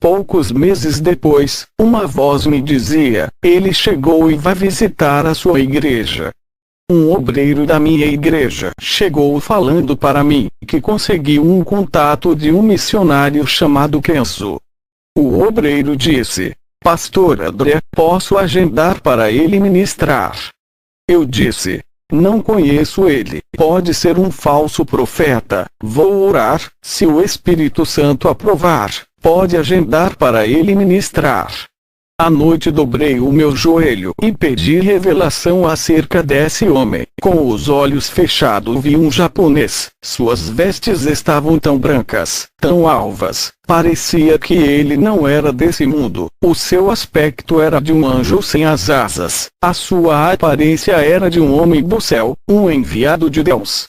Poucos meses depois, uma voz me dizia: ele chegou e vai visitar a sua igreja. Um obreiro da minha igreja chegou falando para mim que conseguiu um contato de um missionário chamado Quenzo. O obreiro disse: Pastor André, posso agendar para ele ministrar? Eu disse: não conheço ele, pode ser um falso profeta. Vou orar, se o Espírito Santo aprovar, pode agendar para ele ministrar. À noite dobrei o meu joelho e pedi revelação acerca desse homem. Com os olhos fechados vi um japonês. Suas vestes estavam tão brancas, tão alvas, parecia que ele não era desse mundo. O seu aspecto era de um anjo sem as asas. A sua aparência era de um homem do céu, um enviado de Deus.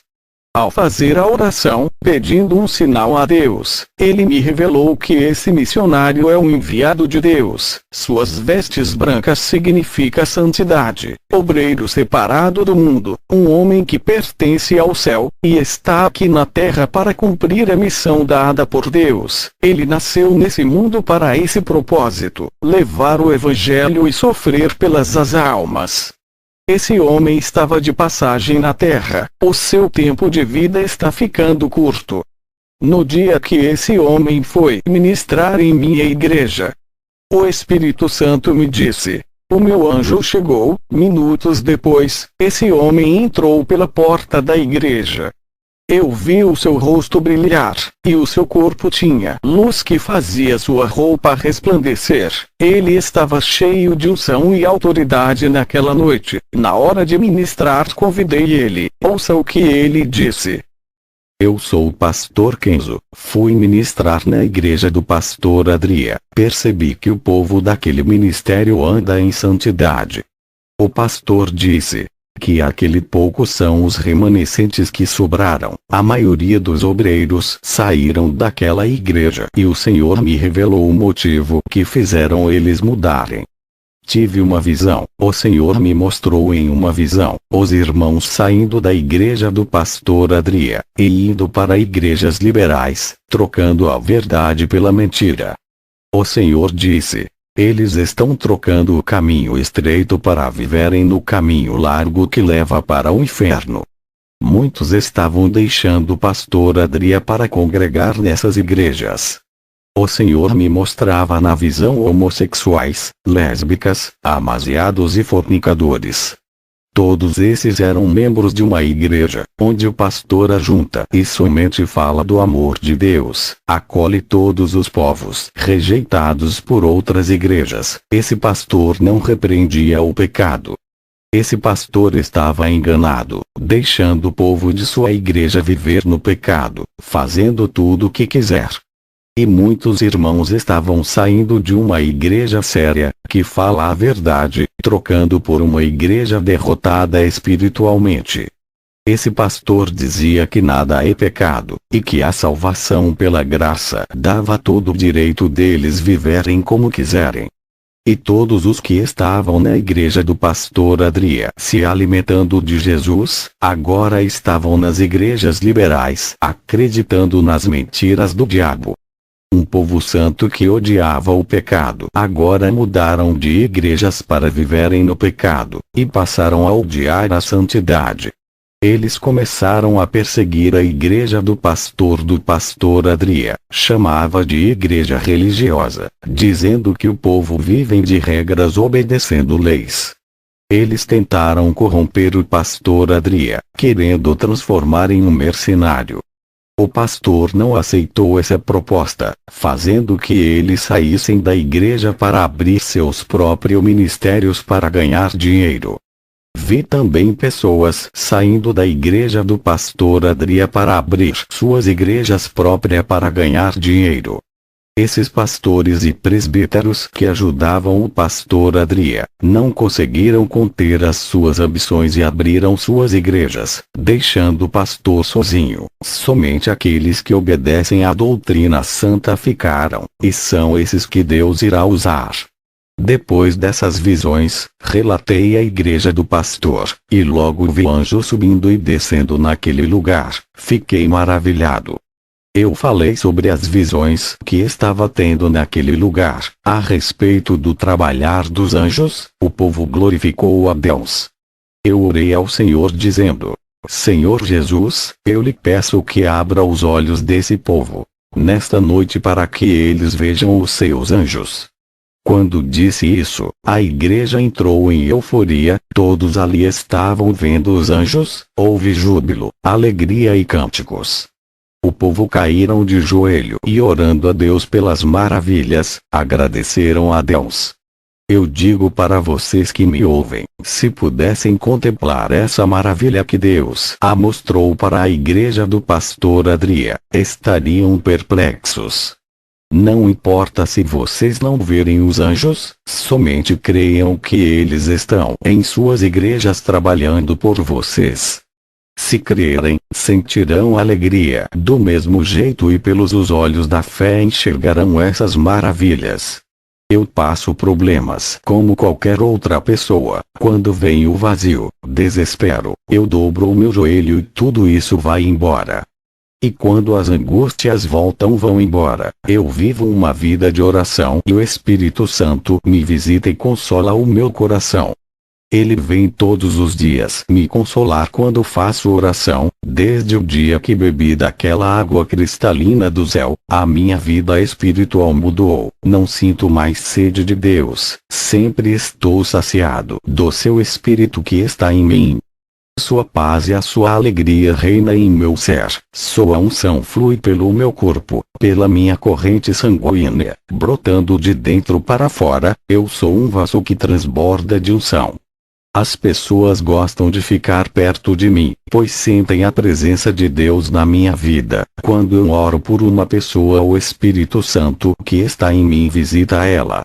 Ao fazer a oração, pedindo um sinal a Deus, ele me revelou que esse missionário é um enviado de Deus. Suas vestes brancas significa santidade, obreiro separado do mundo, um homem que pertence ao céu, e está aqui na terra para cumprir a missão dada por Deus. Ele nasceu nesse mundo para esse propósito, levar o evangelho e sofrer pelas almas. Esse homem estava de passagem na terra, o seu tempo de vida está ficando curto. No dia que esse homem foi ministrar em minha igreja, o Espírito Santo me disse: o meu anjo chegou. Minutos depois, esse homem entrou pela porta da igreja. Eu vi o seu rosto brilhar, e o seu corpo tinha luz que fazia sua roupa resplandecer. Ele estava cheio de unção e autoridade naquela noite. Na hora de ministrar, convidei ele. Ouça o que ele disse. Eu sou o pastor Kenzo. Fui ministrar na igreja do pastor Adria. Percebi que o povo daquele ministério anda em santidade. O pastor disse que aquele pouco são os remanescentes que sobraram. A maioria dos obreiros saíram daquela igreja e o Senhor me revelou o motivo que fizeram eles mudarem. Tive uma visão. O Senhor me mostrou em uma visão os irmãos saindo da igreja do pastor Adria e indo para igrejas liberais, trocando a verdade pela mentira. O Senhor disse: eles estão trocando o caminho estreito para viverem no caminho largo que leva para o inferno. Muitos estavam deixando o pastor Adria para congregar nessas igrejas. O Senhor me mostrava na visão homossexuais, lésbicas, amaziados e fornicadores. Todos esses eram membros de uma igreja, onde o pastor ajunta e somente fala do amor de Deus, acolhe todos os povos rejeitados por outras igrejas. Esse pastor não repreendia o pecado. Esse pastor estava enganado, deixando o povo de sua igreja viver no pecado, fazendo tudo o que quiser. E muitos irmãos estavam saindo de uma igreja séria, que fala a verdade, trocando por uma igreja derrotada espiritualmente. Esse pastor dizia que nada é pecado, e que a salvação pela graça dava todo o direito deles viverem como quiserem. E todos os que estavam na igreja do pastor Adria se alimentando de Jesus, agora estavam nas igrejas liberais, acreditando nas mentiras do diabo. Um povo santo que odiava o pecado agora mudaram de igrejas para viverem no pecado, e passaram a odiar a santidade. Eles começaram a perseguir a igreja do pastor Adria, chamava de igreja religiosa, dizendo que o povo vive de regras obedecendo leis. Eles tentaram corromper o pastor Adria, querendo transformar em um mercenário. O pastor não aceitou essa proposta, fazendo que eles saíssem da igreja para abrir seus próprios ministérios para ganhar dinheiro. Vi também pessoas saindo da igreja do pastor Adria para abrir suas igrejas próprias para ganhar dinheiro. Esses pastores e presbíteros que ajudavam o pastor Adria, não conseguiram conter as suas ambições e abriram suas igrejas, deixando o pastor sozinho. Somente aqueles que obedecem à doutrina santa ficaram, e são esses que Deus irá usar. Depois dessas visões, relatei à igreja do pastor, e logo vi o anjo subindo e descendo naquele lugar. Fiquei maravilhado. Eu falei sobre as visões que estava tendo naquele lugar. A respeito do trabalhar dos anjos, o povo glorificou a Deus. Eu orei ao Senhor dizendo: Senhor Jesus, eu lhe peço que abra os olhos desse povo nesta noite para que eles vejam os seus anjos. Quando disse isso, a igreja entrou em euforia, todos ali estavam vendo os anjos, houve júbilo, alegria e cânticos. O povo caíram de joelho e orando a Deus pelas maravilhas, agradeceram a Deus. Eu digo para vocês que me ouvem, se pudessem contemplar essa maravilha que Deus a mostrou para a igreja do pastor Adria, estariam perplexos. Não importa se vocês não verem os anjos, somente creiam que eles estão em suas igrejas trabalhando por vocês. Se crerem, sentirão alegria do mesmo jeito e pelos os olhos da fé enxergarão essas maravilhas. Eu passo problemas como qualquer outra pessoa. Quando vem o vazio, desespero, eu dobro o meu joelho e tudo isso vai embora. E quando as angústias vão embora, eu vivo uma vida de oração e o Espírito Santo me visita e consola o meu coração. Ele vem todos os dias me consolar quando faço oração. Desde o dia que bebi daquela água cristalina do céu, a minha vida espiritual mudou. Não sinto mais sede de Deus, sempre estou saciado do seu Espírito que está em mim. Sua paz e a sua alegria reina em meu ser. Sua unção flui pelo meu corpo, pela minha corrente sanguínea, brotando de dentro para fora. Eu sou um vaso que transborda de unção. As pessoas gostam de ficar perto de mim, pois sentem a presença de Deus na minha vida. Quando eu oro por uma pessoa, o Espírito Santo que está em mim visita ela.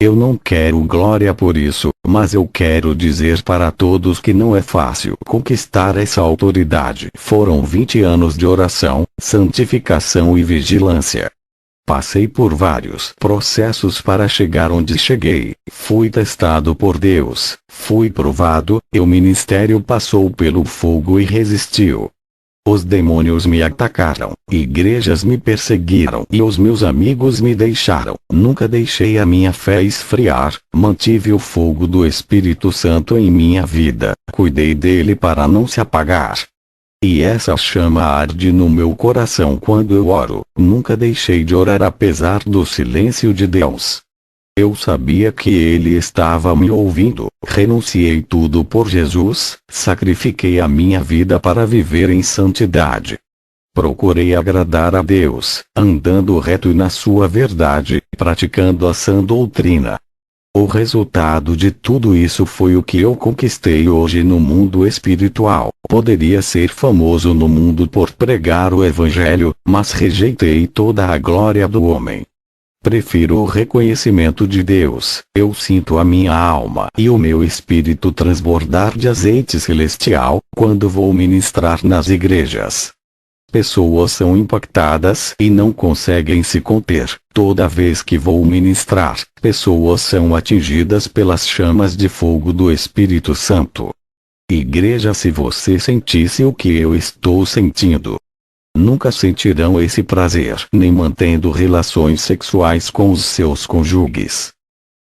Eu não quero glória por isso, mas eu quero dizer para todos que não é fácil conquistar essa autoridade. Foram 20 anos de oração, santificação e vigilância. Passei por vários processos para chegar onde cheguei. Fui testado por Deus, fui provado, e o ministério passou pelo fogo e resistiu. Os demônios me atacaram, igrejas me perseguiram e os meus amigos me deixaram. Nunca deixei a minha fé esfriar, mantive o fogo do Espírito Santo em minha vida, cuidei dele para não se apagar. E essa chama arde no meu coração quando eu oro. Nunca deixei de orar apesar do silêncio de Deus. Eu sabia que Ele estava me ouvindo. Renunciei tudo por Jesus, sacrifiquei a minha vida para viver em santidade. Procurei agradar a Deus, andando reto e na sua verdade, praticando a sã doutrina. O resultado de tudo isso foi o que eu conquistei hoje no mundo espiritual. Poderia ser famoso no mundo por pregar o Evangelho, mas rejeitei toda a glória do homem. Prefiro o reconhecimento de Deus. Eu sinto a minha alma e o meu espírito transbordar de azeite celestial, quando vou ministrar nas igrejas. Pessoas são impactadas e não conseguem se conter. Toda vez que vou ministrar, pessoas são atingidas pelas chamas de fogo do Espírito Santo. Igreja, se você sentisse o que eu estou sentindo, nunca sentirão esse prazer nem mantendo relações sexuais com os seus cônjuges.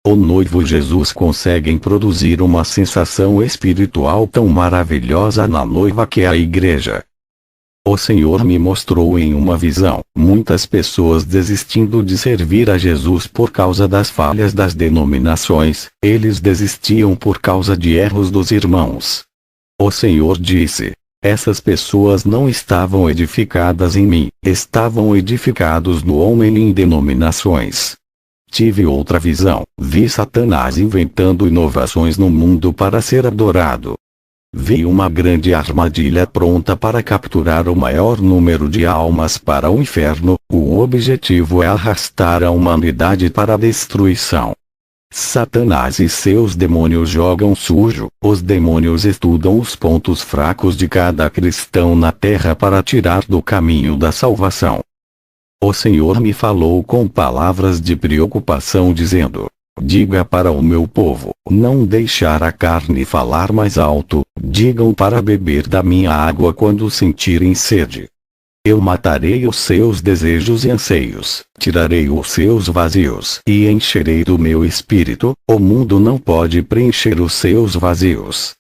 O noivo Jesus consegue produzir uma sensação espiritual tão maravilhosa na noiva que é a igreja. O Senhor me mostrou em uma visão muitas pessoas desistindo de servir a Jesus por causa das falhas das denominações. Eles desistiam por causa de erros dos irmãos. O Senhor disse: essas pessoas não estavam edificadas em mim, estavam edificados no homem em denominações. Tive outra visão, vi Satanás inventando inovações no mundo para ser adorado. Vi uma grande armadilha pronta para capturar o maior número de almas para o inferno. O objetivo é arrastar a humanidade para a destruição. Satanás e seus demônios jogam sujo. Os demônios estudam os pontos fracos de cada cristão na terra para tirar do caminho da salvação. O Senhor me falou com palavras de preocupação dizendo: diga para o meu povo, não deixar a carne falar mais alto, digam para beber da minha água quando sentirem sede. Eu matarei os seus desejos e anseios, tirarei os seus vazios e encherei do meu espírito. O mundo não pode preencher os seus vazios.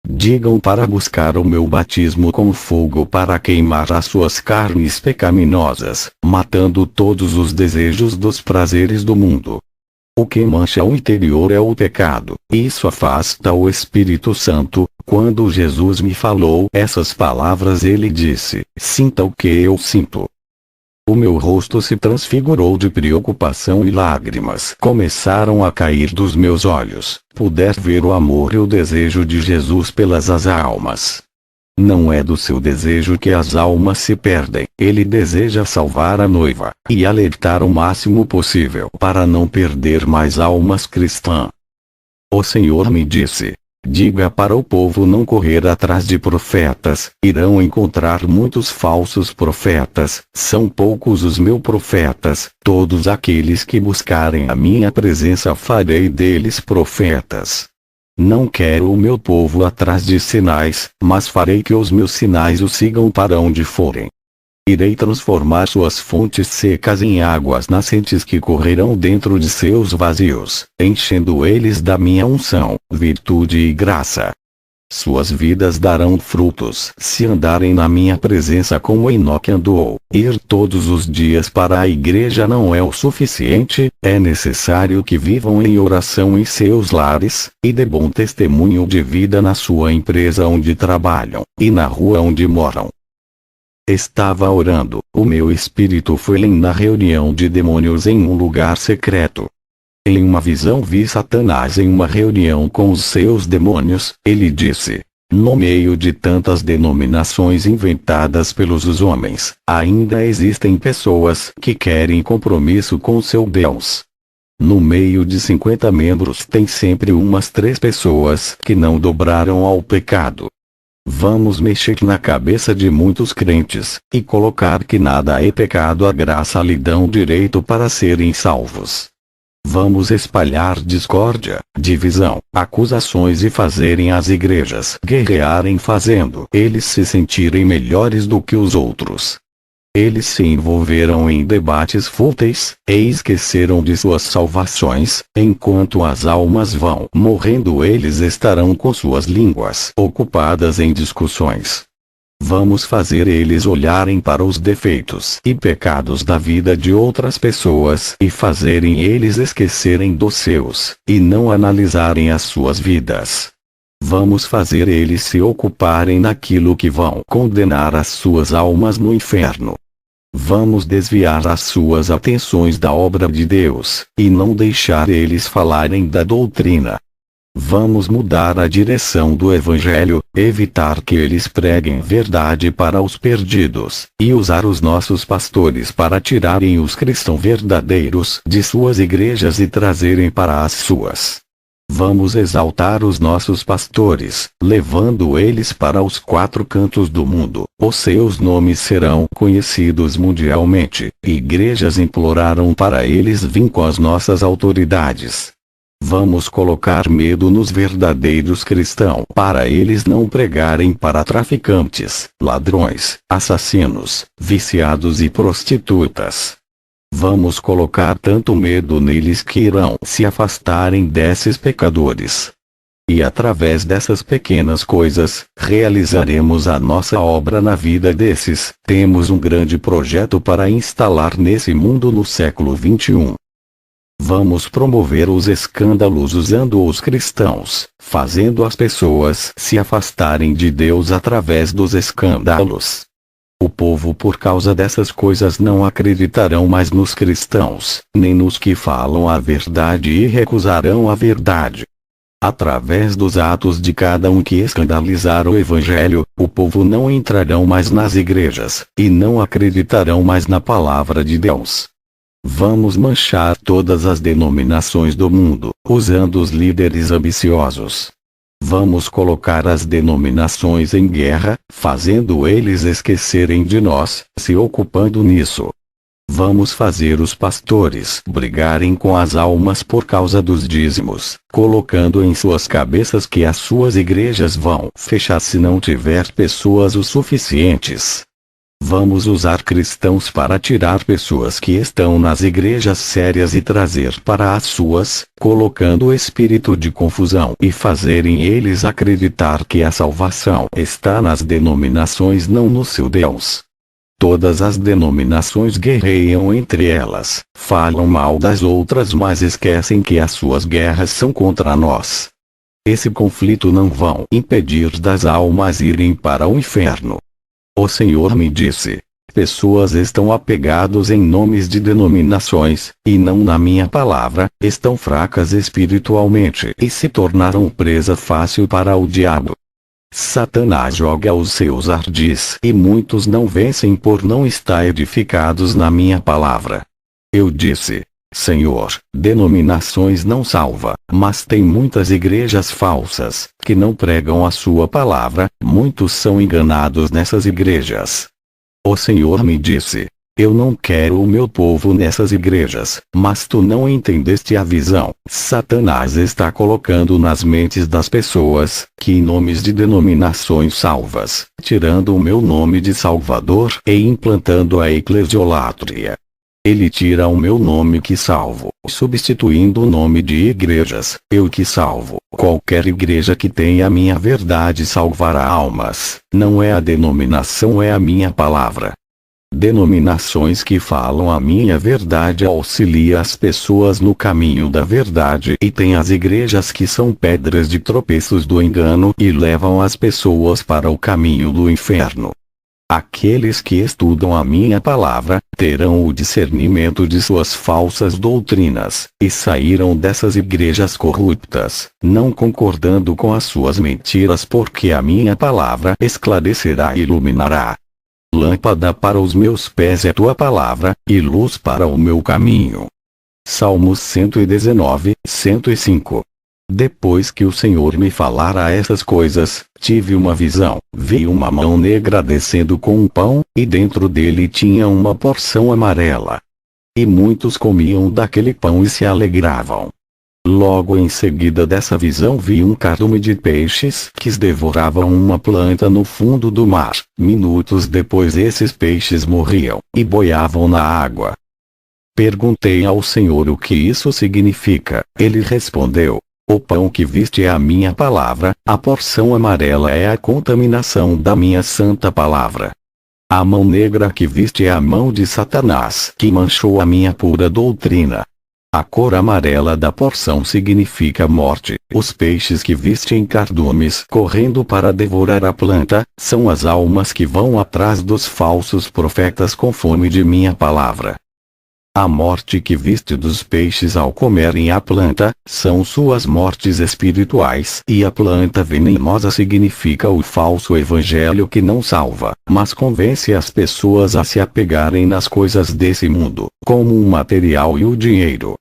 Digam para buscar o meu batismo com fogo para queimar as suas carnes pecaminosas, matando todos os desejos dos prazeres do mundo. O que mancha o interior é o pecado. Isso afasta o Espírito Santo. Quando Jesus me falou essas palavras, ele disse: sinta o que eu sinto. O meu rosto se transfigurou de preocupação e lágrimas começaram a cair dos meus olhos. Puder ver o amor e o desejo de Jesus pelas almas. Não é do seu desejo que as almas se perdem. Ele deseja salvar a noiva e alertar o máximo possível para não perder mais almas cristãs. O Senhor me disse: Diga para o povo não correr atrás de profetas, irão encontrar muitos falsos profetas, são poucos os meus profetas, todos aqueles que buscarem a minha presença farei deles profetas. Não quero o meu povo atrás de sinais, mas farei que os meus sinais o sigam para onde forem. Irei transformar suas fontes secas em águas nascentes que correrão dentro de seus vazios, enchendo eles da minha unção, virtude e graça. Suas vidas darão frutos se andarem na minha presença como Enoque andou. Ir todos os dias para a igreja não é o suficiente, é necessário que vivam em oração em seus lares, e dê bom testemunho de vida na sua empresa onde trabalham, e na rua onde moram. Estava orando, o meu espírito foi na reunião de demônios em um lugar secreto. Em uma visão vi Satanás em uma reunião com os seus demônios, ele disse: no meio de tantas denominações inventadas pelos homens, ainda existem pessoas que querem compromisso com seu Deus. No meio de 50 membros tem sempre umas 3 pessoas que não dobraram ao pecado. Vamos mexer na cabeça de muitos crentes, e colocar que nada é pecado, a graça lhe dão direito para serem salvos. Vamos espalhar discórdia, divisão, acusações e fazerem as igrejas guerrearem fazendo eles se sentirem melhores do que os outros. Eles se envolveram em debates fúteis, e esqueceram de suas salvações, enquanto as almas vão morrendo eles estarão com suas línguas ocupadas em discussões. Vamos fazer eles olharem para os defeitos e pecados da vida de outras pessoas e fazerem eles esquecerem dos seus, e não analisarem as suas vidas. Vamos fazer eles se ocuparem naquilo que vão condenar as suas almas no inferno. Vamos desviar as suas atenções da obra de Deus, e não deixar eles falarem da doutrina. Vamos mudar a direção do Evangelho, evitar que eles preguem verdade para os perdidos, e usar os nossos pastores para tirarem os cristãos verdadeiros de suas igrejas e trazerem para as suas. Vamos exaltar os nossos pastores, levando eles para os 4 cantos do mundo. Os seus nomes serão conhecidos mundialmente. Igrejas imploraram para eles vir com as nossas autoridades. Vamos colocar medo nos verdadeiros cristãos para eles não pregarem para traficantes, ladrões, assassinos, viciados e prostitutas. Vamos colocar tanto medo neles que irão se afastarem desses pecadores. E através dessas pequenas coisas, realizaremos a nossa obra na vida desses. Temos um grande projeto para instalar nesse mundo no século 21. Vamos promover os escândalos usando os cristãos, fazendo as pessoas se afastarem de Deus através dos escândalos. O povo por causa dessas coisas não acreditarão mais nos cristãos, nem nos que falam a verdade e recusarão a verdade. Através dos atos de cada um que escandalizar o Evangelho, o povo não entrarão mais nas igrejas, e não acreditarão mais na palavra de Deus. Vamos manchar todas as denominações do mundo, usando os líderes ambiciosos. Vamos colocar as denominações em guerra, fazendo eles esquecerem de nós, se ocupando nisso. Vamos fazer os pastores brigarem com as almas por causa dos dízimos, colocando em suas cabeças que as suas igrejas vão fechar se não tiver pessoas o suficientes. Vamos usar cristãos para tirar pessoas que estão nas igrejas sérias e trazer para as suas, colocando o espírito de confusão e fazerem eles acreditar que a salvação está nas denominações, não no seu Deus. Todas as denominações guerreiam entre elas, falam mal das outras, mas esquecem que as suas guerras são contra nós. Esse conflito não vão impedir das almas irem para o inferno. O Senhor me disse: pessoas estão apegados em nomes de denominações, e não na minha palavra, estão fracas espiritualmente e se tornaram presa fácil para o diabo. Satanás joga os seus ardis e muitos não vencem por não estar edificados na minha palavra. Eu disse: Senhor, denominações não salva, mas tem muitas igrejas falsas, que não pregam a sua palavra, muitos são enganados nessas igrejas. O Senhor me disse: eu não quero o meu povo nessas igrejas, mas tu não entendeste a visão. Satanás está colocando nas mentes das pessoas, que em nomes de denominações salvas, tirando o meu nome de Salvador e implantando a eclesiolatria. Ele tira o meu nome que salvo, substituindo o nome de igrejas, eu que salvo. Qualquer igreja que tenha a minha verdade salvará almas, não é a denominação, é a minha palavra. Denominações que falam a minha verdade auxiliam as pessoas no caminho da verdade, e tem as igrejas que são pedras de tropeços do engano e levam as pessoas para o caminho do inferno. Aqueles que estudam a minha palavra, terão o discernimento de suas falsas doutrinas, e saíram dessas igrejas corruptas, não concordando com as suas mentiras, porque a minha palavra esclarecerá e iluminará. Lâmpada para os meus pés é tua palavra, e luz para o meu caminho. Salmos 119, 105. Depois que o Senhor me falara essas coisas, tive uma visão. Vi uma mão negra descendo com um pão, e dentro dele tinha uma porção amarela. E muitos comiam daquele pão e se alegravam. Logo em seguida dessa visão vi um cardume de peixes que devoravam uma planta no fundo do mar. Minutos depois esses peixes morriam, e boiavam na água. Perguntei ao Senhor o que isso significa. Ele respondeu: o pão que viste é a minha palavra, a porção amarela é a contaminação da minha santa palavra. A mão negra que viste é a mão de Satanás, que manchou a minha pura doutrina. A cor amarela da porção significa morte. Os peixes que viste em cardumes correndo para devorar a planta, são as almas que vão atrás dos falsos profetas com fome de minha palavra. A morte que viste dos peixes ao comerem a planta, são suas mortes espirituais. E a planta venenosa significa o falso evangelho que não salva, mas convence as pessoas a se apegarem nas coisas desse mundo, como o material e o dinheiro.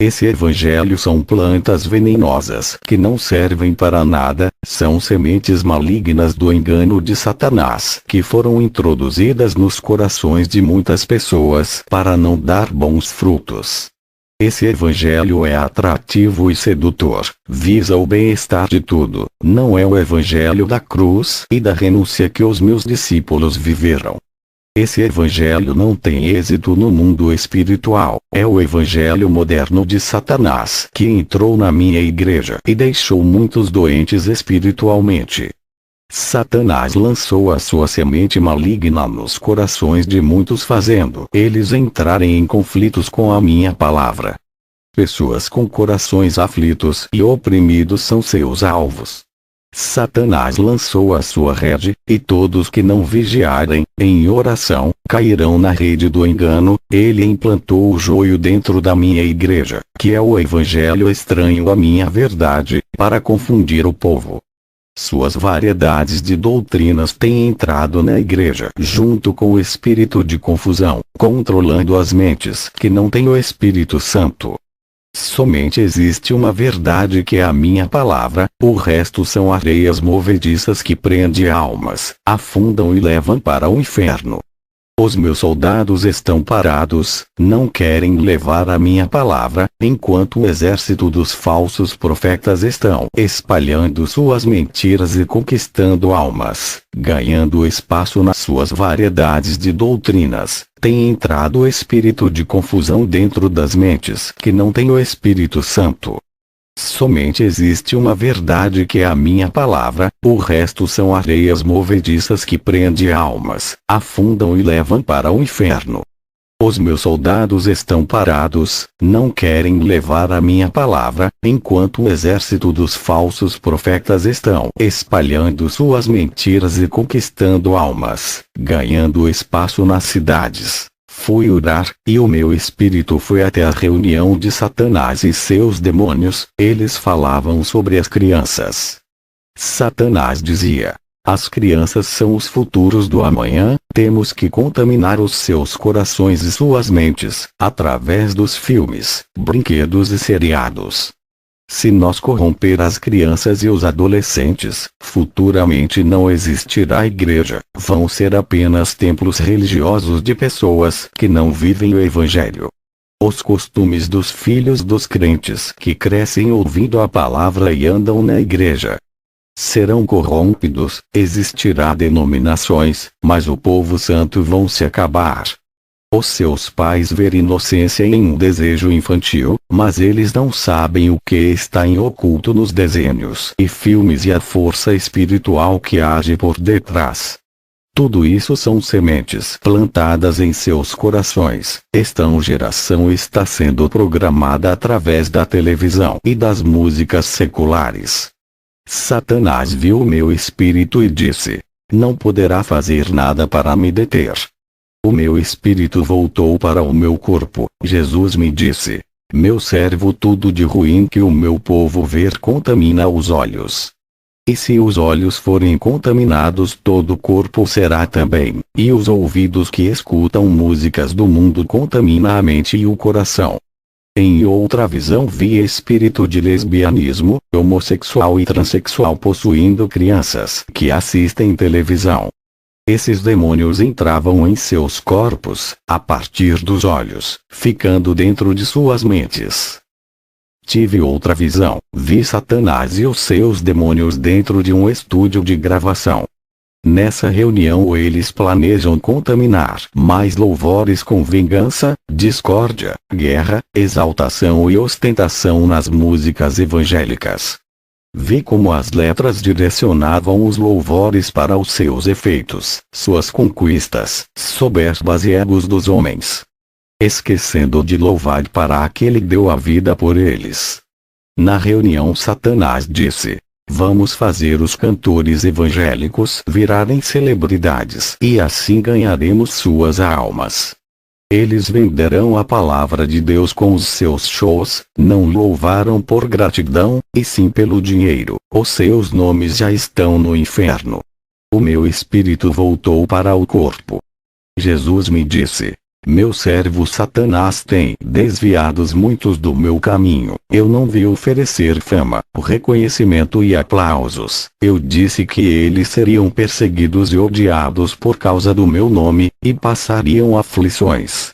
Esse evangelho são plantas venenosas que não servem para nada, são sementes malignas do engano de Satanás que foram introduzidas nos corações de muitas pessoas para não dar bons frutos. Esse evangelho é atrativo e sedutor, visa o bem-estar de tudo, não é o evangelho da cruz e da renúncia que os meus discípulos viveram. Esse evangelho não tem êxito no mundo espiritual, é o evangelho moderno de Satanás que entrou na minha igreja e deixou muitos doentes espiritualmente. Satanás lançou a sua semente maligna nos corações de muitos, fazendo eles entrarem em conflitos com a minha palavra. Pessoas com corações aflitos e oprimidos são seus alvos. Satanás lançou a sua rede, e todos que não vigiarem, em oração, cairão na rede do engano. Ele implantou o joio dentro da minha igreja, que é o evangelho estranho à minha verdade, para confundir o povo. Suas variedades de doutrinas têm entrado na igreja junto com o espírito de confusão, controlando as mentes que não têm o Espírito Santo. Somente existe uma verdade, que é a minha palavra, o resto são areias movediças que prendem almas, afundam e levam para o inferno. Os meus soldados estão parados, não querem levar a minha palavra, enquanto o exército dos falsos profetas estão espalhando suas mentiras e conquistando almas, ganhando espaço nas suas variedades de doutrinas. Tem entrado o espírito de confusão dentro das mentes que não têm o Espírito Santo. Somente existe uma verdade, que é a minha palavra, o resto são areias movediças que prendem almas, afundam e levam para o inferno. Os meus soldados estão parados, não querem levar a minha palavra, enquanto o exército dos falsos profetas estão espalhando suas mentiras e conquistando almas, ganhando espaço nas cidades. Fui orar, e o meu espírito foi até a reunião de Satanás e seus demônios. Eles falavam sobre as crianças. Satanás dizia: As crianças são os futuros do amanhã, temos que contaminar os seus corações e suas mentes, através dos filmes, brinquedos e seriados. Se nós corromper as crianças e os adolescentes, futuramente não existirá igreja, vão ser apenas templos religiosos de pessoas que não vivem o Evangelho. Os costumes dos filhos dos crentes que crescem ouvindo a palavra e andam na igreja serão corrompidos, existirá denominações, mas o povo santo vão se acabar. Os seus pais verem inocência em um desejo infantil, mas eles não sabem o que está em oculto nos desenhos e filmes e a força espiritual que age por detrás. Tudo isso são sementes plantadas em seus corações. Esta geração está sendo programada através da televisão e das músicas seculares. Satanás viu o meu espírito e disse: não poderá fazer nada para me deter. O meu espírito voltou para o meu corpo. Jesus me disse: meu servo, tudo de ruim que o meu povo ver contamina os olhos. E se os olhos forem contaminados, todo o corpo será também, e os ouvidos que escutam músicas do mundo contamina a mente e o coração. Em outra visão vi espírito de lesbianismo, homossexual e transexual possuindo crianças que assistem televisão. Esses demônios entravam em seus corpos, a partir dos olhos, ficando dentro de suas mentes. Tive outra visão, vi Satanás e os seus demônios dentro de um estúdio de gravação. Nessa reunião eles planejam contaminar mais louvores com vingança, discórdia, guerra, exaltação e ostentação nas músicas evangélicas. Vi como as letras direcionavam os louvores para os seus efeitos, suas conquistas, soberbas e egos dos homens, esquecendo de louvar para aquele que deu a vida por eles. Na reunião Satanás disse: vamos fazer os cantores evangélicos virarem celebridades e assim ganharemos suas almas. Eles venderão a palavra de Deus com os seus shows, não louvaram por gratidão, e sim pelo dinheiro. Os seus nomes já estão no inferno. O meu espírito voltou para o corpo. Jesus me disse: meu servo Satanás tem desviado muitos do meu caminho. Eu não vi oferecer fama, reconhecimento e aplausos. Eu disse que eles seriam perseguidos e odiados por causa do meu nome, e passariam aflições.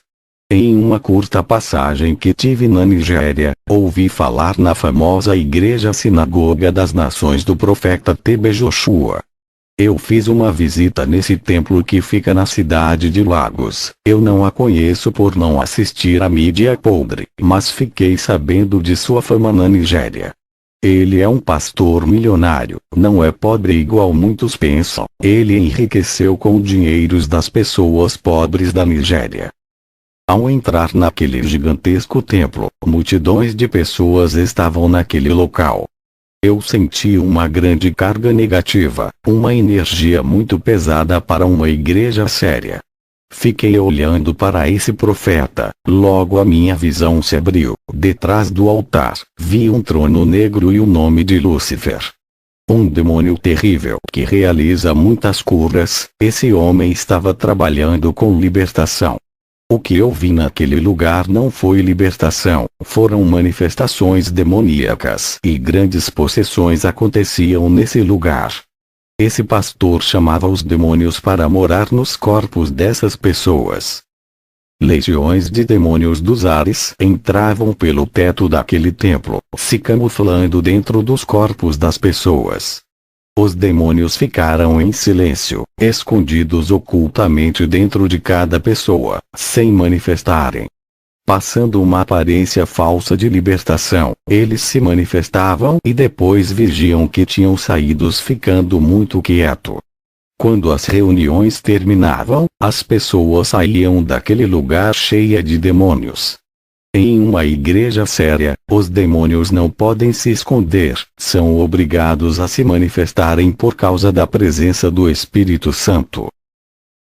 Em uma curta passagem que tive na Nigéria, ouvi falar na famosa Igreja Sinagoga das Nações do profeta TB Joshua. Eu fiz uma visita nesse templo que fica na cidade de Lagos. Eu não a conheço por não assistir à mídia podre, mas fiquei sabendo de sua fama na Nigéria. Ele é um pastor milionário, não é pobre igual muitos pensam. Ele enriqueceu com dinheiros das pessoas pobres da Nigéria. Ao entrar naquele gigantesco templo, multidões de pessoas estavam naquele local. Eu senti uma grande carga negativa, uma energia muito pesada para uma igreja séria. Fiquei olhando para esse profeta, logo a minha visão se abriu. Detrás do altar, vi um trono negro e o nome de Lúcifer. Um demônio terrível que realiza muitas curas. Esse homem estava trabalhando com libertação. O que eu vi naquele lugar não foi libertação, foram manifestações demoníacas e grandes possessões aconteciam nesse lugar. Esse pastor chamava os demônios para morar nos corpos dessas pessoas. Legiões de demônios dos ares entravam pelo teto daquele templo, se camuflando dentro dos corpos das pessoas. Os demônios ficaram em silêncio, escondidos ocultamente dentro de cada pessoa, sem manifestarem. Passando uma aparência falsa de libertação, eles se manifestavam e depois fingiam que tinham saído, ficando muito quieto. Quando as reuniões terminavam, as pessoas saíam daquele lugar cheia de demônios. Em uma igreja séria, os demônios não podem se esconder, são obrigados a se manifestarem por causa da presença do Espírito Santo.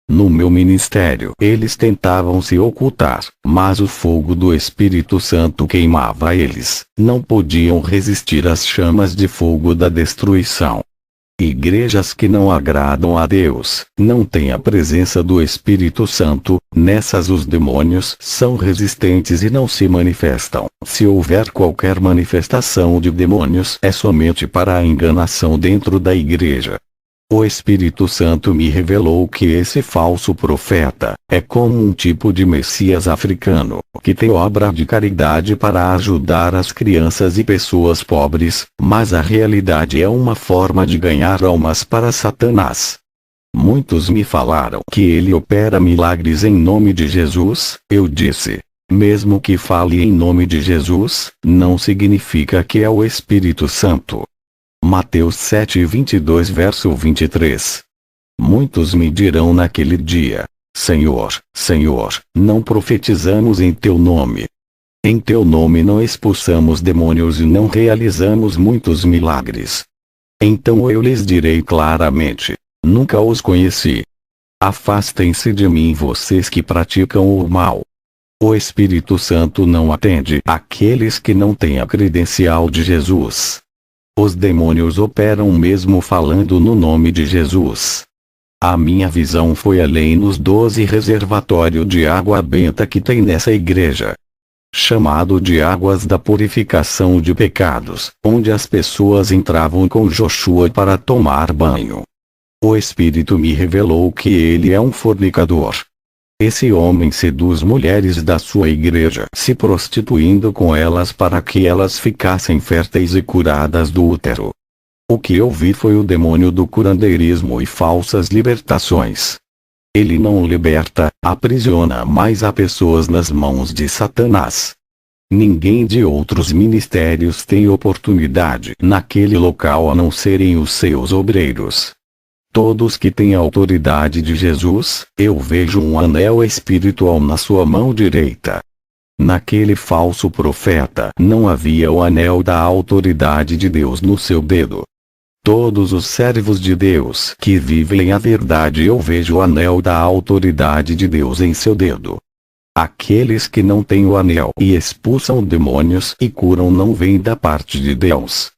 No meu ministério, eles tentavam se ocultar, mas o fogo do Espírito Santo queimava eles, não podiam resistir às chamas de fogo da destruição. Igrejas que não agradam a Deus, não têm a presença do Espírito Santo, nessas os demônios são resistentes e não se manifestam. Se houver qualquer manifestação de demônios, é somente para a enganação dentro da igreja. O Espírito Santo me revelou que esse falso profeta é como um tipo de Messias africano, que tem obra de caridade para ajudar as crianças e pessoas pobres, mas a realidade é uma forma de ganhar almas para Satanás. Muitos me falaram que ele opera milagres em nome de Jesus. Eu disse: mesmo que fale em nome de Jesus, não significa que é o Espírito Santo. Mateus 7:22 verso 23. Muitos me dirão naquele dia: Senhor, Senhor, não profetizamos em teu nome. Em teu nome não expulsamos demônios e não realizamos muitos milagres. Então eu lhes direi claramente: nunca os conheci. Afastem-se de mim vocês que praticam o mal. O Espírito Santo não atende àqueles que não têm a credencial de Jesus. Os demônios operam mesmo falando no nome de Jesus. A minha visão foi além nos 12 reservatórios de água benta que tem nessa igreja, chamado de águas da purificação de pecados, onde as pessoas entravam com Joshua para tomar banho. O Espírito me revelou que ele é um fornicador. Esse homem seduz mulheres da sua igreja, se prostituindo com elas para que elas ficassem férteis e curadas do útero. O que eu vi foi o demônio do curandeirismo e falsas libertações. Ele não liberta, aprisiona mais a pessoas nas mãos de Satanás. Ninguém de outros ministérios tem oportunidade naquele local a não serem os seus obreiros. Todos que têm a autoridade de Jesus, eu vejo um anel espiritual na sua mão direita. Naquele falso profeta não havia o anel da autoridade de Deus no seu dedo. Todos os servos de Deus que vivem a verdade, eu vejo o anel da autoridade de Deus em seu dedo. Aqueles que não têm o anel e expulsam demônios e curam não vêm da parte de Deus.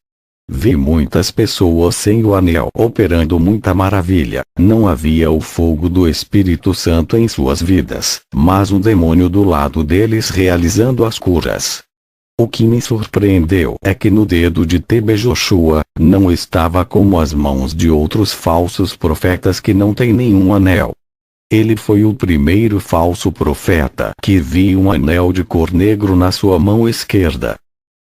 Vi muitas pessoas sem o anel operando muita maravilha. Não havia o fogo do Espírito Santo em suas vidas, mas um demônio do lado deles realizando as curas. O que me surpreendeu é que no dedo de TB Joshua, não estava como as mãos de outros falsos profetas que não têm nenhum anel. Ele foi o primeiro falso profeta que vi um anel de cor negro na sua mão esquerda.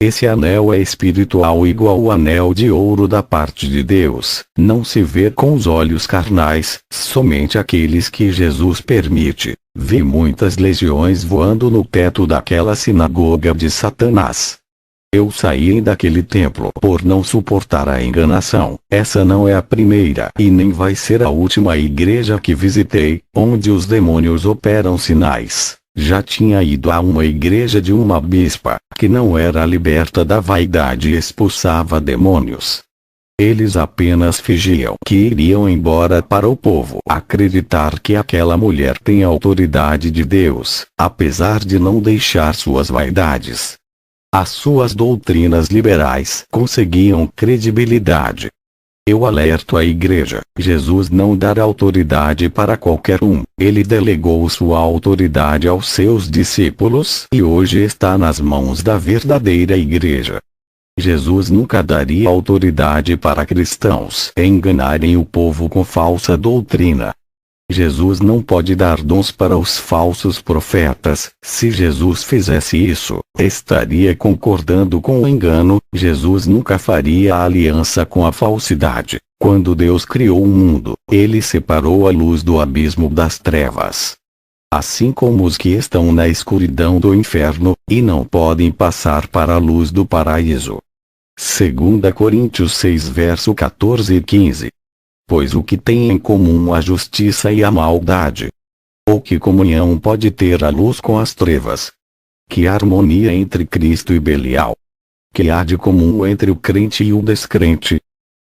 Esse anel é espiritual igual ao anel de ouro da parte de Deus, não se vê com os olhos carnais, somente aqueles que Jesus permite. Vi muitas legiões voando no teto daquela sinagoga de Satanás. Eu saí daquele templo por não suportar a enganação. Essa não é a primeira e nem vai ser a última igreja que visitei, onde os demônios operam sinais. Já tinha ido a uma igreja de uma bispa, que não era liberta da vaidade e expulsava demônios. Eles apenas fingiam que iriam embora para o povo acreditar que aquela mulher tem a autoridade de Deus, apesar de não deixar suas vaidades. As suas doutrinas liberais conseguiam credibilidade. Eu alerto a igreja: Jesus não dará autoridade para qualquer um. Ele delegou sua autoridade aos seus discípulos e hoje está nas mãos da verdadeira igreja. Jesus nunca daria autoridade para cristãos enganarem o povo com falsa doutrina. Jesus não pode dar dons para os falsos profetas. Se Jesus fizesse isso, estaria concordando com o engano. Jesus nunca faria aliança com a falsidade. Quando Deus criou o mundo, ele separou a luz do abismo das trevas. Assim como os que estão na escuridão do inferno, e não podem passar para a luz do paraíso. 2 Coríntios 6 verso 14 e 15. Pois o que tem em comum a justiça e a maldade? Ou que comunhão pode ter a luz com as trevas? Que harmonia entre Cristo e Belial? Que há de comum entre o crente e o descrente?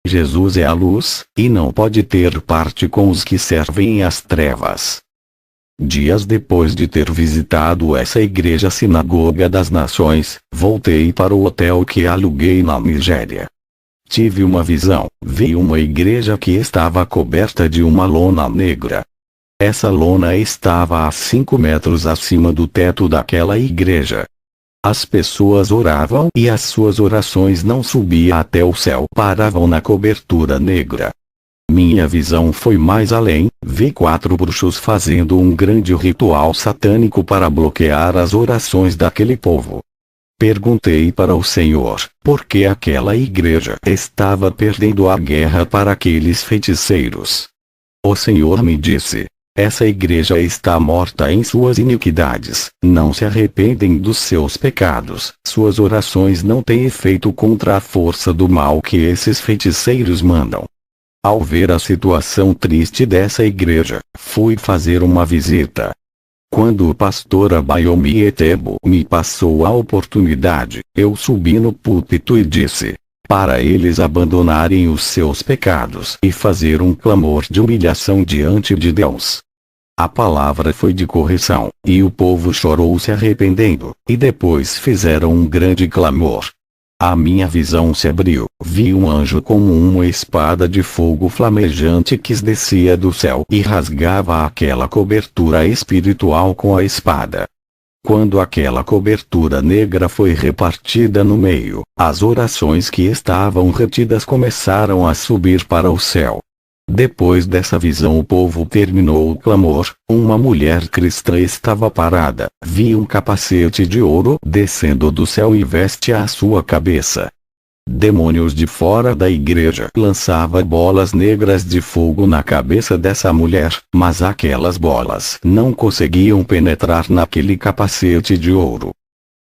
Jesus é a luz, e não pode ter parte com os que servem às trevas. Dias depois de ter visitado essa igreja sinagoga das nações, voltei para o hotel que aluguei na Nigéria. Tive uma visão, vi uma igreja que estava coberta de uma lona negra. Essa lona estava a 5 metros acima do teto daquela igreja. As pessoas oravam e as suas orações não subiam até o céu, paravam na cobertura negra. Minha visão foi mais além, vi 4 bruxos fazendo um grande ritual satânico para bloquear as orações daquele povo. Perguntei para o Senhor, por que aquela igreja estava perdendo a guerra para aqueles feiticeiros. O Senhor me disse, essa igreja está morta em suas iniquidades, não se arrependem dos seus pecados, suas orações não têm efeito contra a força do mal que esses feiticeiros mandam. Ao ver a situação triste dessa igreja, fui fazer uma visita. Quando o pastor Abayomi Etebo me passou a oportunidade, eu subi no púlpito e disse, para eles abandonarem os seus pecados e fazer um clamor de humilhação diante de Deus. A palavra foi de correção, e o povo chorou se arrependendo, e depois fizeram um grande clamor. A minha visão se abriu, vi um anjo como uma espada de fogo flamejante que descia do céu e rasgava aquela cobertura espiritual com a espada. Quando aquela cobertura negra foi repartida no meio, as orações que estavam retidas começaram a subir para o céu. Depois dessa visão o povo terminou o clamor, uma mulher cristã estava parada, vi um capacete de ouro descendo do céu e veste à sua cabeça. Demônios de fora da igreja lançavam bolas negras de fogo na cabeça dessa mulher, mas aquelas bolas não conseguiam penetrar naquele capacete de ouro.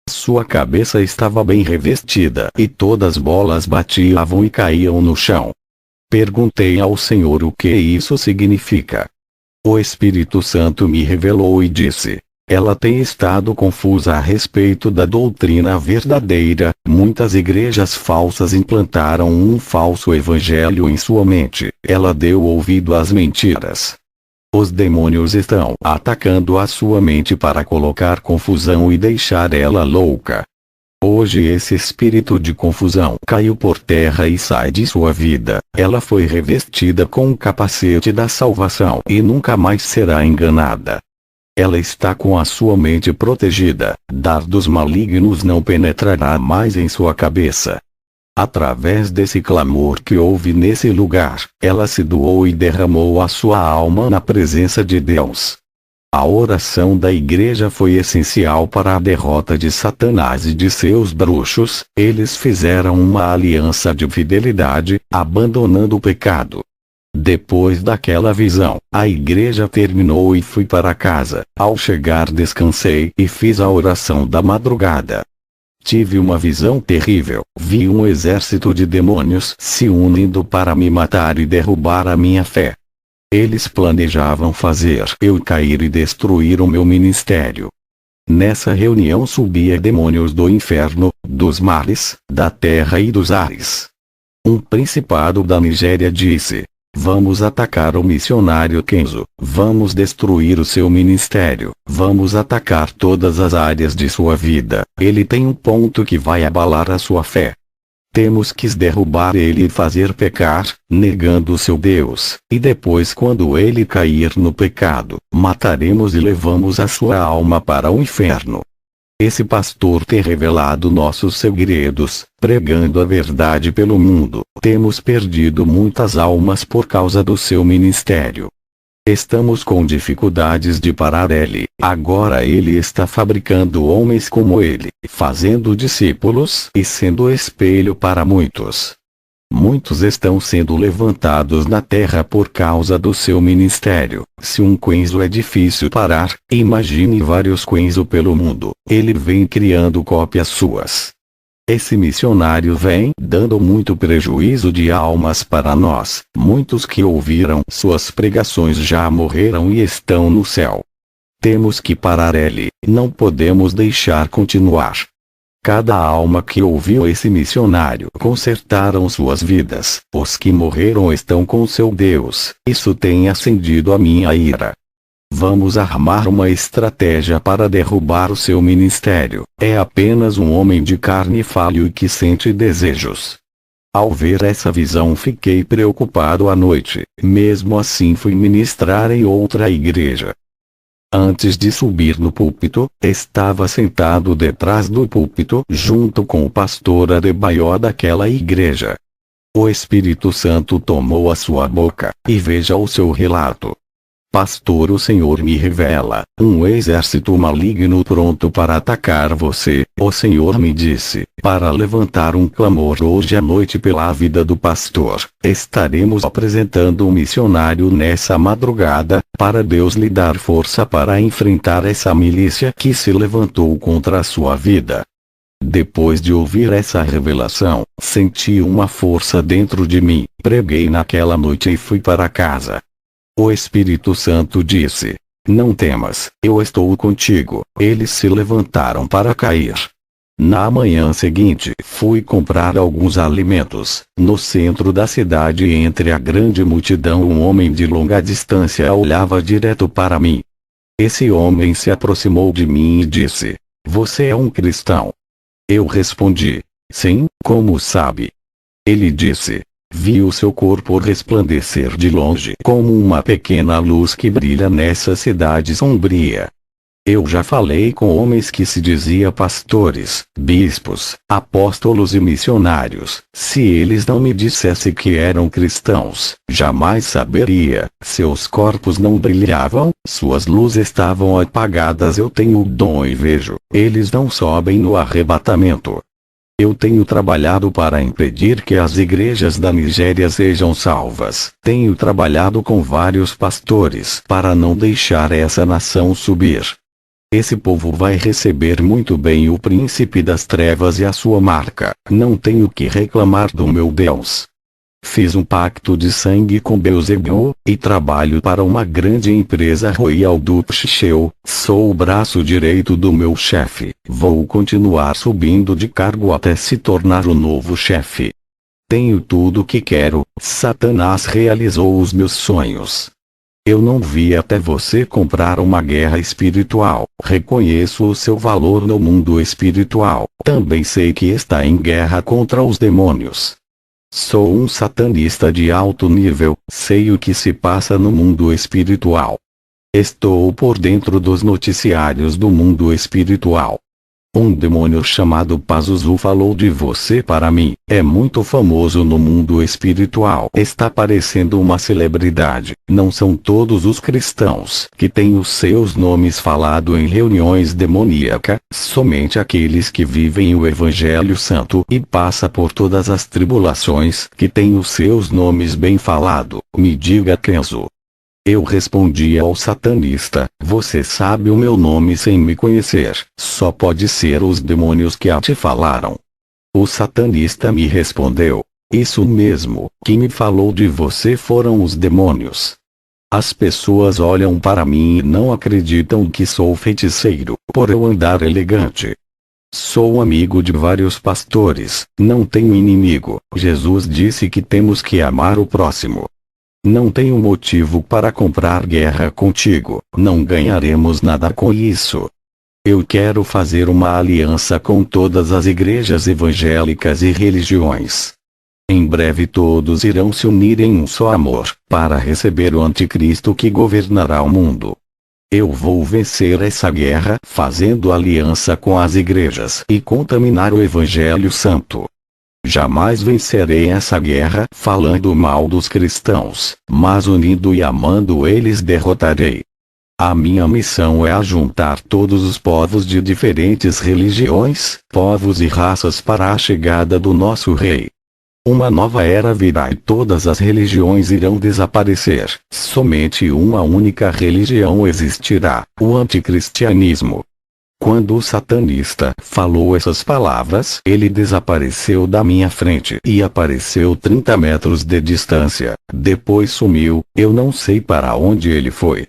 Sua cabeça estava bem revestida e todas as bolas batiam e caíam no chão. Perguntei ao Senhor o que isso significa. O Espírito Santo me revelou e disse, ela tem estado confusa a respeito da doutrina verdadeira, muitas igrejas falsas implantaram um falso evangelho em sua mente, ela deu ouvido às mentiras. Os demônios estão atacando a sua mente para colocar confusão e deixar ela louca. Hoje esse espírito de confusão caiu por terra e sai de sua vida, ela foi revestida com o capacete da salvação e nunca mais será enganada. Ela está com a sua mente protegida, dardos malignos não penetrará mais em sua cabeça. Através desse clamor que houve nesse lugar, ela se doou e derramou a sua alma na presença de Deus. A oração da igreja foi essencial para a derrota de Satanás e de seus bruxos, eles fizeram uma aliança de fidelidade, abandonando o pecado. Depois daquela visão, a igreja terminou e fui para casa, ao chegar descansei e fiz a oração da madrugada. Tive uma visão terrível, vi um exército de demônios se unindo para me matar e derrubar a minha fé. Eles planejavam fazer eu cair e destruir o meu ministério. Nessa reunião subia demônios do inferno, dos mares, da terra e dos ares. Um principado da Nigéria disse, vamos atacar o missionário Kenzo, vamos destruir o seu ministério, vamos atacar todas as áreas de sua vida, ele tem um ponto que vai abalar a sua fé. Temos que derrubar ele e fazer pecar, negando o seu Deus, e depois quando ele cair no pecado, mataremos e levamos a sua alma para o inferno. Esse pastor tem revelado nossos segredos, pregando a verdade pelo mundo, temos perdido muitas almas por causa do seu ministério. Estamos com dificuldades de parar ele, agora ele está fabricando homens como ele, fazendo discípulos e sendo espelho para muitos. Muitos estão sendo levantados na terra por causa do seu ministério. Se um Kenzo é difícil parar, imagine vários Kenzo pelo mundo, ele vem criando cópias suas. Esse missionário vem dando muito prejuízo de almas para nós. Muitos que ouviram suas pregações já morreram e estão no céu. Temos que parar ele, não podemos deixar continuar. Cada alma que ouviu esse missionário consertaram suas vidas. Os que morreram estão com seu Deus. Isso tem acendido a minha ira. Vamos armar uma estratégia para derrubar o seu ministério. É apenas um homem de carne falho e que sente desejos. Ao ver essa visão fiquei preocupado à noite, mesmo assim fui ministrar em outra igreja. Antes de subir no púlpito, estava sentado detrás do púlpito junto com o pastor Adebayor daquela igreja. O Espírito Santo tomou a sua boca, e veja o seu relato. Pastor, o Senhor me revela, um exército maligno pronto para atacar você. O Senhor me disse, para levantar um clamor hoje à noite pela vida do pastor. Estaremos apresentando um missionário nessa madrugada, para Deus lhe dar força para enfrentar essa milícia que se levantou contra a sua vida. Depois de ouvir essa revelação, senti uma força dentro de mim, preguei naquela noite e fui para casa. O Espírito Santo disse, não temas, eu estou contigo. Eles se levantaram para cair. Na manhã seguinte, fui comprar alguns alimentos. No centro da cidade, entre a grande multidão, um homem de longa distância olhava direto para mim. Esse homem se aproximou de mim e disse, você é um cristão? Eu respondi, sim, como sabe? Ele disse, vi o seu corpo resplandecer de longe como uma pequena luz que brilha nessa cidade sombria. Eu já falei com homens que se dizia pastores, bispos, apóstolos e missionários. Se eles não me dissessem que eram cristãos, jamais saberia. Seus corpos não brilhavam, suas luzes estavam apagadas. Eu tenho o dom e vejo. Eles não sobem no arrebatamento. Eu tenho trabalhado para impedir que as igrejas da Nigéria sejam salvas. Tenho trabalhado com vários pastores para não deixar essa nação subir. Esse povo vai receber muito bem o príncipe das trevas e a sua marca. Não tenho que reclamar do meu Deus. Fiz um pacto de sangue com Beelzebul, e trabalho para uma grande empresa Royal Dutch Shell. Sou o braço direito do meu chefe. Vou continuar subindo de cargo até se tornar o novo chefe. Tenho tudo o que quero. Satanás realizou os meus sonhos. Eu não vi até você comprar uma guerra espiritual. Reconheço o seu valor no mundo espiritual. Também sei que está em guerra contra os demônios. Sou um satanista de alto nível. Sei o que se passa no mundo espiritual. Estou por dentro dos noticiários do mundo espiritual. Um demônio chamado Pazuzu falou de você para mim. É muito famoso no mundo espiritual. Está parecendo uma celebridade. Não são todos os cristãos que têm os seus nomes falado em reuniões demoníacas. Somente aqueles que vivem o Evangelho Santo e passa por todas as tribulações que têm os seus nomes bem falado. Me diga, Kenzo. Eu respondi ao satanista, você sabe o meu nome sem me conhecer. Só pode ser os demônios que te falaram. O satanista me respondeu, isso mesmo, que me falou de você foram os demônios. As pessoas olham para mim e não acreditam que sou feiticeiro, por eu andar elegante. Sou amigo de vários pastores, não tenho inimigo. Jesus disse que temos que amar o próximo. Não tenho motivo para comprar guerra contigo. Não ganharemos nada com isso. Eu quero fazer uma aliança com todas as igrejas evangélicas e religiões. Em breve todos irão se unir em um só amor, para receber o anticristo que governará o mundo. Eu vou vencer essa guerra fazendo aliança com as igrejas e contaminar o Evangelho Santo. Jamais vencerei essa guerra falando mal dos cristãos, mas unindo e amando eles derrotarei. A minha missão é ajuntar todos os povos de diferentes religiões, povos e raças para a chegada do nosso Rei. Uma nova era virá e todas as religiões irão desaparecer. Somente uma única religião existirá, o anticristianismo. Quando o satanista falou essas palavras, ele desapareceu da minha frente e apareceu 30 metros de distância. Depois sumiu, eu não sei para onde ele foi.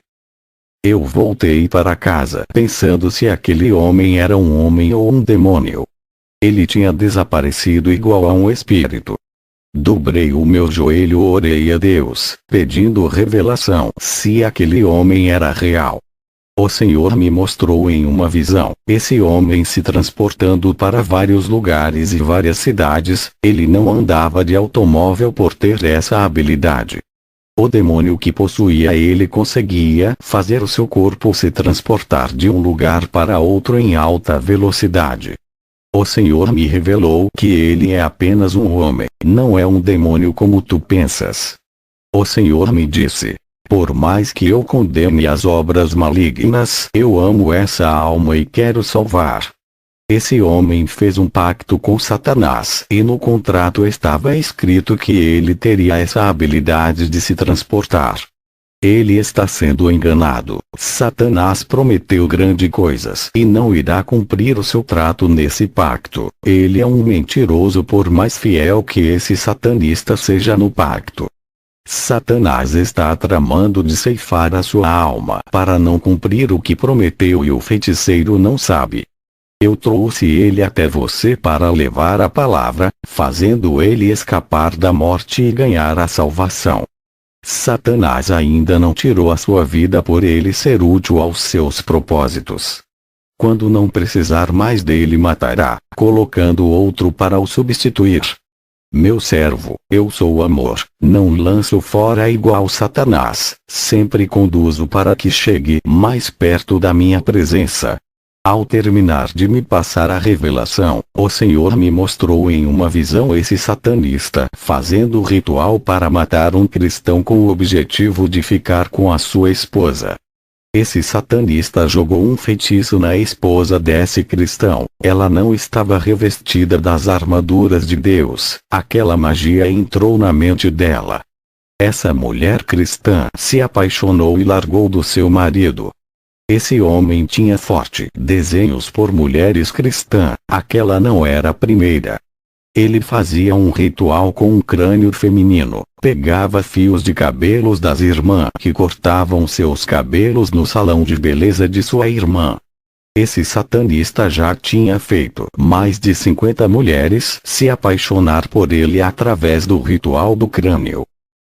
Eu voltei para casa pensando se aquele homem era um homem ou um demônio. Ele tinha desaparecido igual a um espírito. Dobrei o meu joelho e orei a Deus, pedindo revelação se aquele homem era real. O Senhor me mostrou em uma visão, esse homem se transportando para vários lugares e várias cidades. Ele não andava de automóvel por ter essa habilidade. O demônio que possuía ele conseguia fazer o seu corpo se transportar de um lugar para outro em alta velocidade. O Senhor me revelou que ele é apenas um homem, não é um demônio como tu pensas. O Senhor me disse: por mais que eu condene as obras malignas, eu amo essa alma e quero salvar. Esse homem fez um pacto com Satanás e no contrato estava escrito que ele teria essa habilidade de se transportar. Ele está sendo enganado. Satanás prometeu grandes coisas e não irá cumprir o seu trato nesse pacto. Ele é um mentiroso por mais fiel que esse satanista seja no pacto. Satanás está tramando de ceifar a sua alma para não cumprir o que prometeu e o feiticeiro não sabe. Eu trouxe ele até você para levar a palavra, fazendo ele escapar da morte e ganhar a salvação. Satanás ainda não tirou a sua vida por ele ser útil aos seus propósitos. Quando não precisar mais dele, matará, colocando outro para o substituir. Meu servo, eu sou amor, não lanço fora igual Satanás, sempre conduzo para que chegue mais perto da minha presença. Ao terminar de me passar a revelação, o Senhor me mostrou em uma visão esse satanista fazendo ritual para matar um cristão com o objetivo de ficar com a sua esposa. Esse satanista jogou um feitiço na esposa desse cristão. Ela não estava revestida das armaduras de Deus. Aquela magia entrou na mente dela. Essa mulher cristã se apaixonou e largou do seu marido. Esse homem tinha fortes desenhos por mulheres cristãs. Aquela não era a primeira. Ele fazia um ritual com um crânio feminino, pegava fios de cabelos das irmãs que cortavam seus cabelos no salão de beleza de sua irmã. Esse satanista já tinha feito mais de 50 mulheres se apaixonar por ele através do ritual do crânio.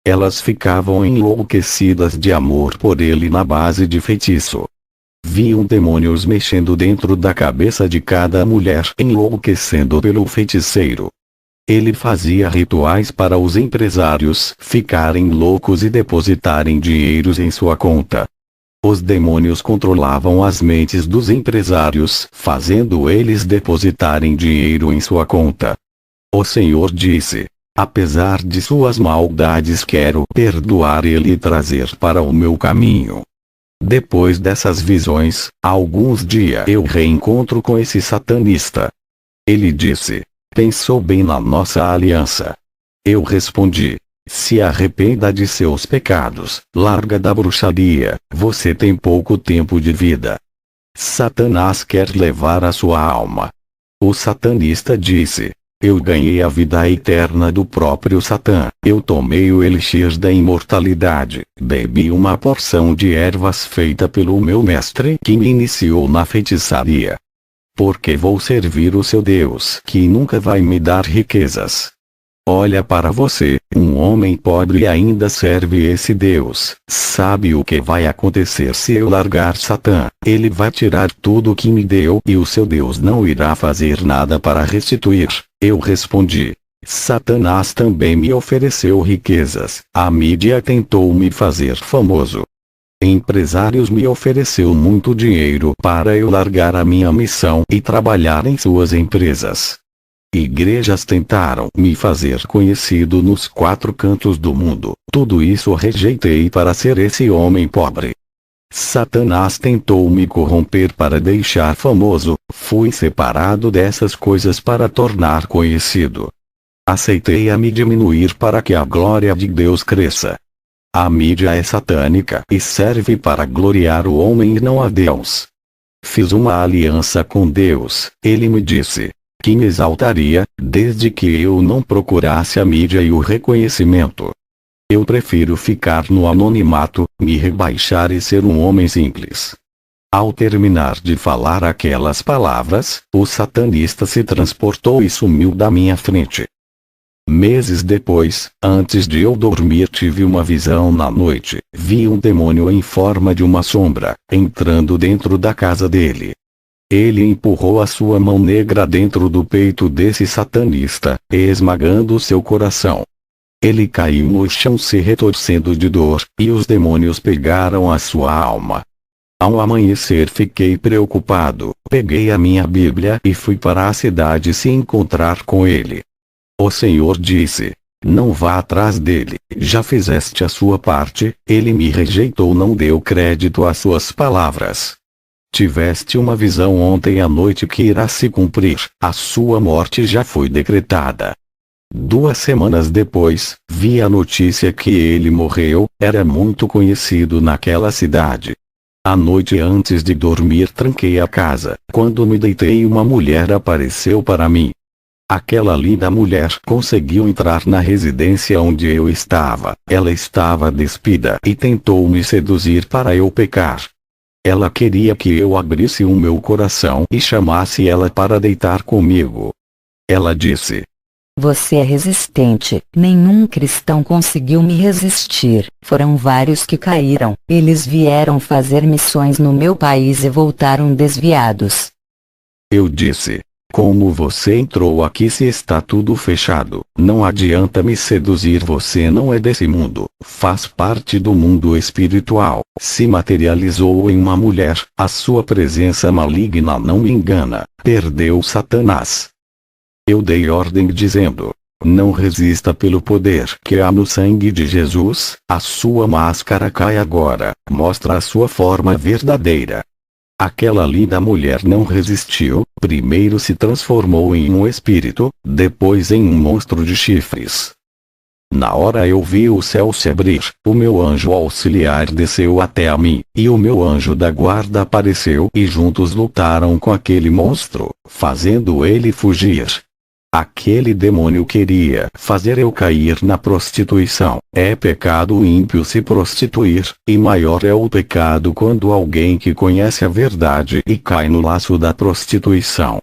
Elas ficavam enlouquecidas de amor por ele na base de feitiço. Viam demônios mexendo dentro da cabeça de cada mulher, enlouquecendo pelo feiticeiro. Ele fazia rituais para os empresários ficarem loucos e depositarem dinheiros em sua conta. Os demônios controlavam as mentes dos empresários, fazendo eles depositarem dinheiro em sua conta. O Senhor disse: apesar de suas maldades, quero perdoar ele e trazer para o meu caminho. Depois dessas visões, alguns dias eu reencontro com esse satanista. Ele disse: pensou bem na nossa aliança. Eu respondi: se arrependa de seus pecados, larga da bruxaria, você tem pouco tempo de vida. Satanás quer levar a sua alma. O satanista disse: eu ganhei a vida eterna do próprio Satã. Eu tomei o elixir da imortalidade, bebi uma porção de ervas feita pelo meu mestre que me iniciou na feitiçaria. Porque vou servir o seu Deus que nunca vai me dar riquezas. Olha para você, um homem pobre e ainda serve esse Deus. Sabe o que vai acontecer se eu largar Satã? Ele vai tirar tudo o que me deu e o seu Deus não irá fazer nada para restituir. Eu respondi: Satanás também me ofereceu riquezas. A mídia tentou me fazer famoso. Empresários me ofereceu muito dinheiro para eu largar a minha missão e trabalhar em suas empresas. Igrejas tentaram me fazer conhecido nos 4 cantos do mundo. Tudo isso rejeitei para ser esse homem pobre. Satanás tentou me corromper para deixar famoso. Fui separado dessas coisas para tornar conhecido. Aceitei a me diminuir para que a glória de Deus cresça. A mídia é satânica e serve para gloriar o homem e não a Deus. Fiz uma aliança com Deus. Ele me disse que me exaltaria, desde que eu não procurasse a mídia e o reconhecimento. Eu prefiro ficar no anonimato, me rebaixar e ser um homem simples. Ao terminar de falar aquelas palavras, o satanista se transportou e sumiu da minha frente. Meses depois, antes de eu dormir, tive uma visão na noite. Vi um demônio em forma de uma sombra, entrando dentro da casa dele. Ele empurrou a sua mão negra dentro do peito desse satanista, esmagando seu coração. Ele caiu no chão se retorcendo de dor, e os demônios pegaram a sua alma. Ao amanhecer fiquei preocupado, peguei a minha Bíblia e fui para a cidade se encontrar com ele. O Senhor disse: não vá atrás dele, já fizeste a sua parte. Ele me rejeitou, não deu crédito às suas palavras. Tiveste uma visão ontem à noite que irá se cumprir, a sua morte já foi decretada. 2 semanas depois, vi a notícia que ele morreu. Era muito conhecido naquela cidade. À noite antes de dormir tranquei a casa. Quando me deitei, uma mulher apareceu para mim. Aquela linda mulher conseguiu entrar na residência onde eu estava. Ela estava despida e tentou me seduzir para eu pecar. Ela queria que eu abrisse o meu coração e chamasse ela para deitar comigo. Ela disse: você é resistente, nenhum cristão conseguiu me resistir. Foram vários que caíram, eles vieram fazer missões no meu país e voltaram desviados. Eu disse: como você entrou aqui se está tudo fechado? Não adianta me seduzir, você não é desse mundo, faz parte do mundo espiritual. Se materializou em uma mulher, a sua presença maligna não me engana, perdeu Satanás. Eu dei ordem dizendo: não resista pelo poder que há no sangue de Jesus. A sua máscara cai agora, mostra a sua forma verdadeira. Aquela linda mulher não resistiu, primeiro se transformou em um espírito, depois em um monstro de chifres. Na hora eu vi o céu se abrir, o meu anjo auxiliar desceu até a mim, e o meu anjo da guarda apareceu e juntos lutaram com aquele monstro, fazendo ele fugir. Aquele demônio queria fazer eu cair na prostituição. É pecado ímpio se prostituir, e maior é o pecado quando alguém que conhece a verdade e cai no laço da prostituição.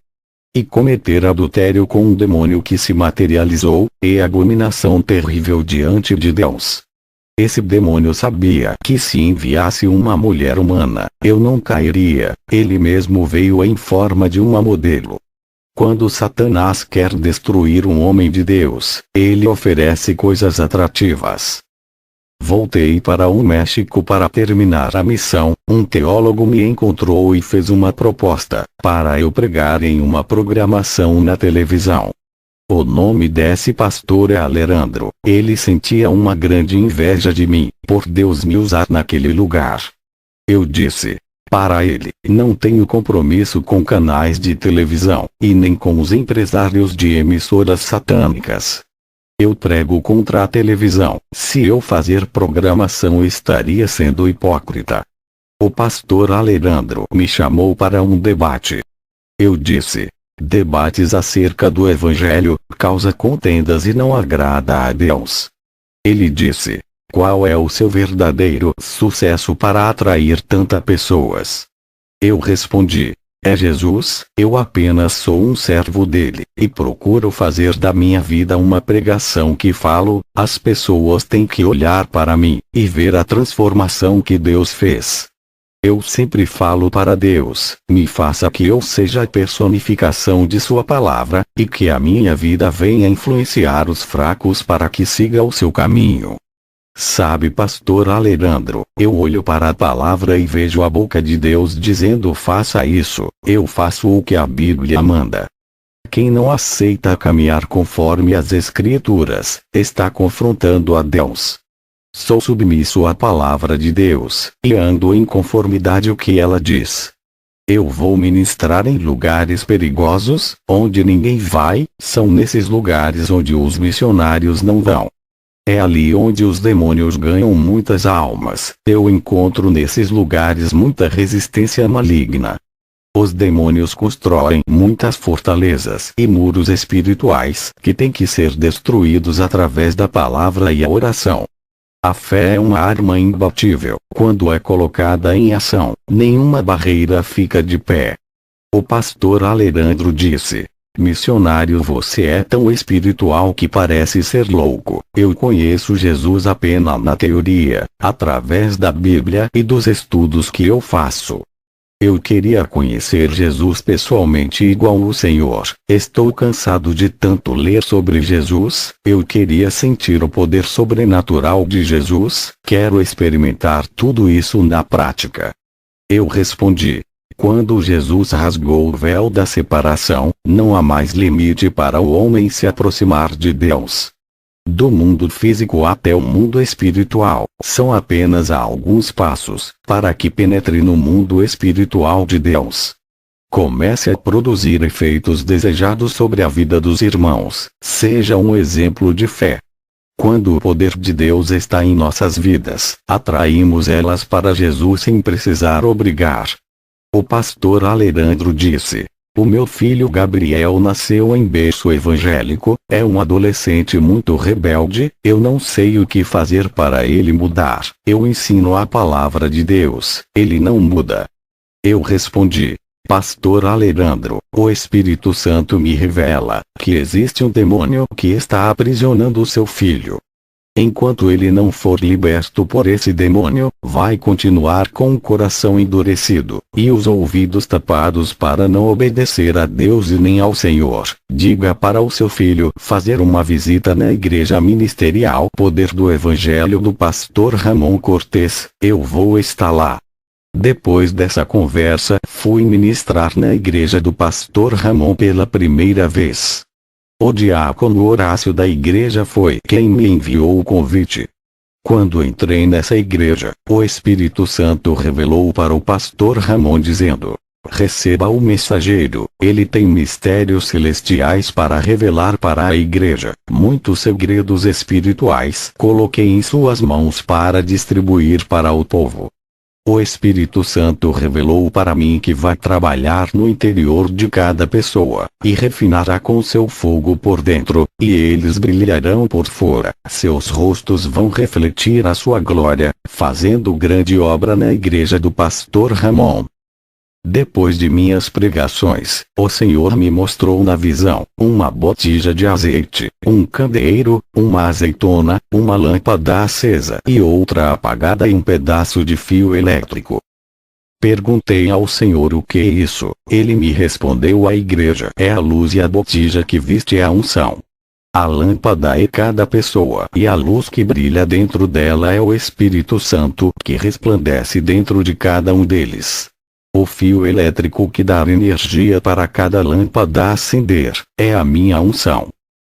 E cometer adultério com um demônio que se materializou, é abominação terrível diante de Deus. Esse demônio sabia que se enviasse uma mulher humana, eu não cairia. Ele mesmo veio em forma de uma modelo. Quando Satanás quer destruir um homem de Deus, ele oferece coisas atrativas. Voltei para o México para terminar a missão. Um teólogo me encontrou e fez uma proposta para eu pregar em uma programação na televisão. O nome desse pastor é Alejandro. Ele sentia uma grande inveja de mim, por Deus me usar naquele lugar. Eu disse para ele: não tenho compromisso com canais de televisão, e nem com os empresários de emissoras satânicas. Eu prego contra a televisão. Se eu fazer programação estaria sendo hipócrita. O pastor Alejandro me chamou para um debate. Eu disse: debates acerca do evangelho causa contendas e não agrada a Deus. Ele disse: qual é o seu verdadeiro sucesso para atrair tantas pessoas? Eu respondi: é Jesus. Eu apenas sou um servo dele, e procuro fazer da minha vida uma pregação que falo. As pessoas têm que olhar para mim, e ver a transformação que Deus fez. Eu sempre falo para Deus: me faça que eu seja a personificação de sua palavra, e que a minha vida venha influenciar os fracos para que siga o seu caminho. Sabe, pastor Alejandro, eu olho para a palavra e vejo a boca de Deus dizendo: faça isso. Eu faço o que a Bíblia manda. Quem não aceita caminhar conforme as Escrituras, está confrontando a Deus. Sou submisso à palavra de Deus, e ando em conformidade o que ela diz. Eu vou ministrar em lugares perigosos, onde ninguém vai. São nesses lugares onde os missionários não vão. É ali onde os demônios ganham muitas almas. Eu encontro nesses lugares muita resistência maligna. Os demônios constroem muitas fortalezas e muros espirituais que têm que ser destruídos através da palavra e a oração. A fé é uma arma imbatível. Quando é colocada em ação, nenhuma barreira fica de pé. O pastor Alejandro disse: Missionário, você é tão espiritual que parece ser louco. Eu conheço Jesus apenas na teoria, através da Bíblia e dos estudos que eu faço. Eu queria conhecer Jesus pessoalmente igual o Senhor. Estou cansado de tanto ler sobre Jesus. Eu queria sentir o poder sobrenatural de Jesus. Quero experimentar tudo isso na prática. Eu respondi: quando Jesus rasgou o véu da separação, não há mais limite para o homem se aproximar de Deus. Do mundo físico até o mundo espiritual, são apenas alguns passos, para que penetre no mundo espiritual de Deus. Comece a produzir efeitos desejados sobre a vida dos irmãos. Seja um exemplo de fé. Quando o poder de Deus está em nossas vidas, atraímos elas para Jesus sem precisar obrigar. O pastor Alejandro disse: o meu filho Gabriel nasceu em berço evangélico, é um adolescente muito rebelde, eu não sei o que fazer para ele mudar. Eu ensino a palavra de Deus, ele não muda. Eu respondi: pastor Alejandro, o Espírito Santo me revela que existe um demônio que está aprisionando seu filho. Enquanto ele não for liberto por esse demônio, vai continuar com o coração endurecido, e os ouvidos tapados para não obedecer a Deus e nem ao Senhor. Diga para o seu filho fazer uma visita na igreja ministerial Poder do Evangelho do pastor Ramon Cortez, eu vou estar lá. Depois dessa conversa, fui ministrar na igreja do pastor Ramon pela primeira vez. O diácono Horácio da igreja foi quem me enviou o convite. Quando entrei nessa igreja, o Espírito Santo revelou para o pastor Ramon dizendo: receba o mensageiro, ele tem mistérios celestiais para revelar para a igreja, muitos segredos espirituais coloquei em suas mãos para distribuir para o povo. O Espírito Santo revelou para mim que vai trabalhar no interior de cada pessoa, e refinará com seu fogo por dentro, e eles brilharão por fora. Seus rostos vão refletir a sua glória, fazendo grande obra na igreja do pastor Ramon. Depois de minhas pregações, o Senhor me mostrou na visão, uma botija de azeite, um candeeiro, uma azeitona, uma lâmpada acesa e outra apagada e um pedaço de fio elétrico. Perguntei ao Senhor o que é isso, ele me respondeu: a igreja é a luz e a botija que viste a unção. A lâmpada é cada pessoa e a luz que brilha dentro dela é o Espírito Santo que resplandece dentro de cada um deles. O fio elétrico que dá energia para cada lâmpada acender, é a minha unção.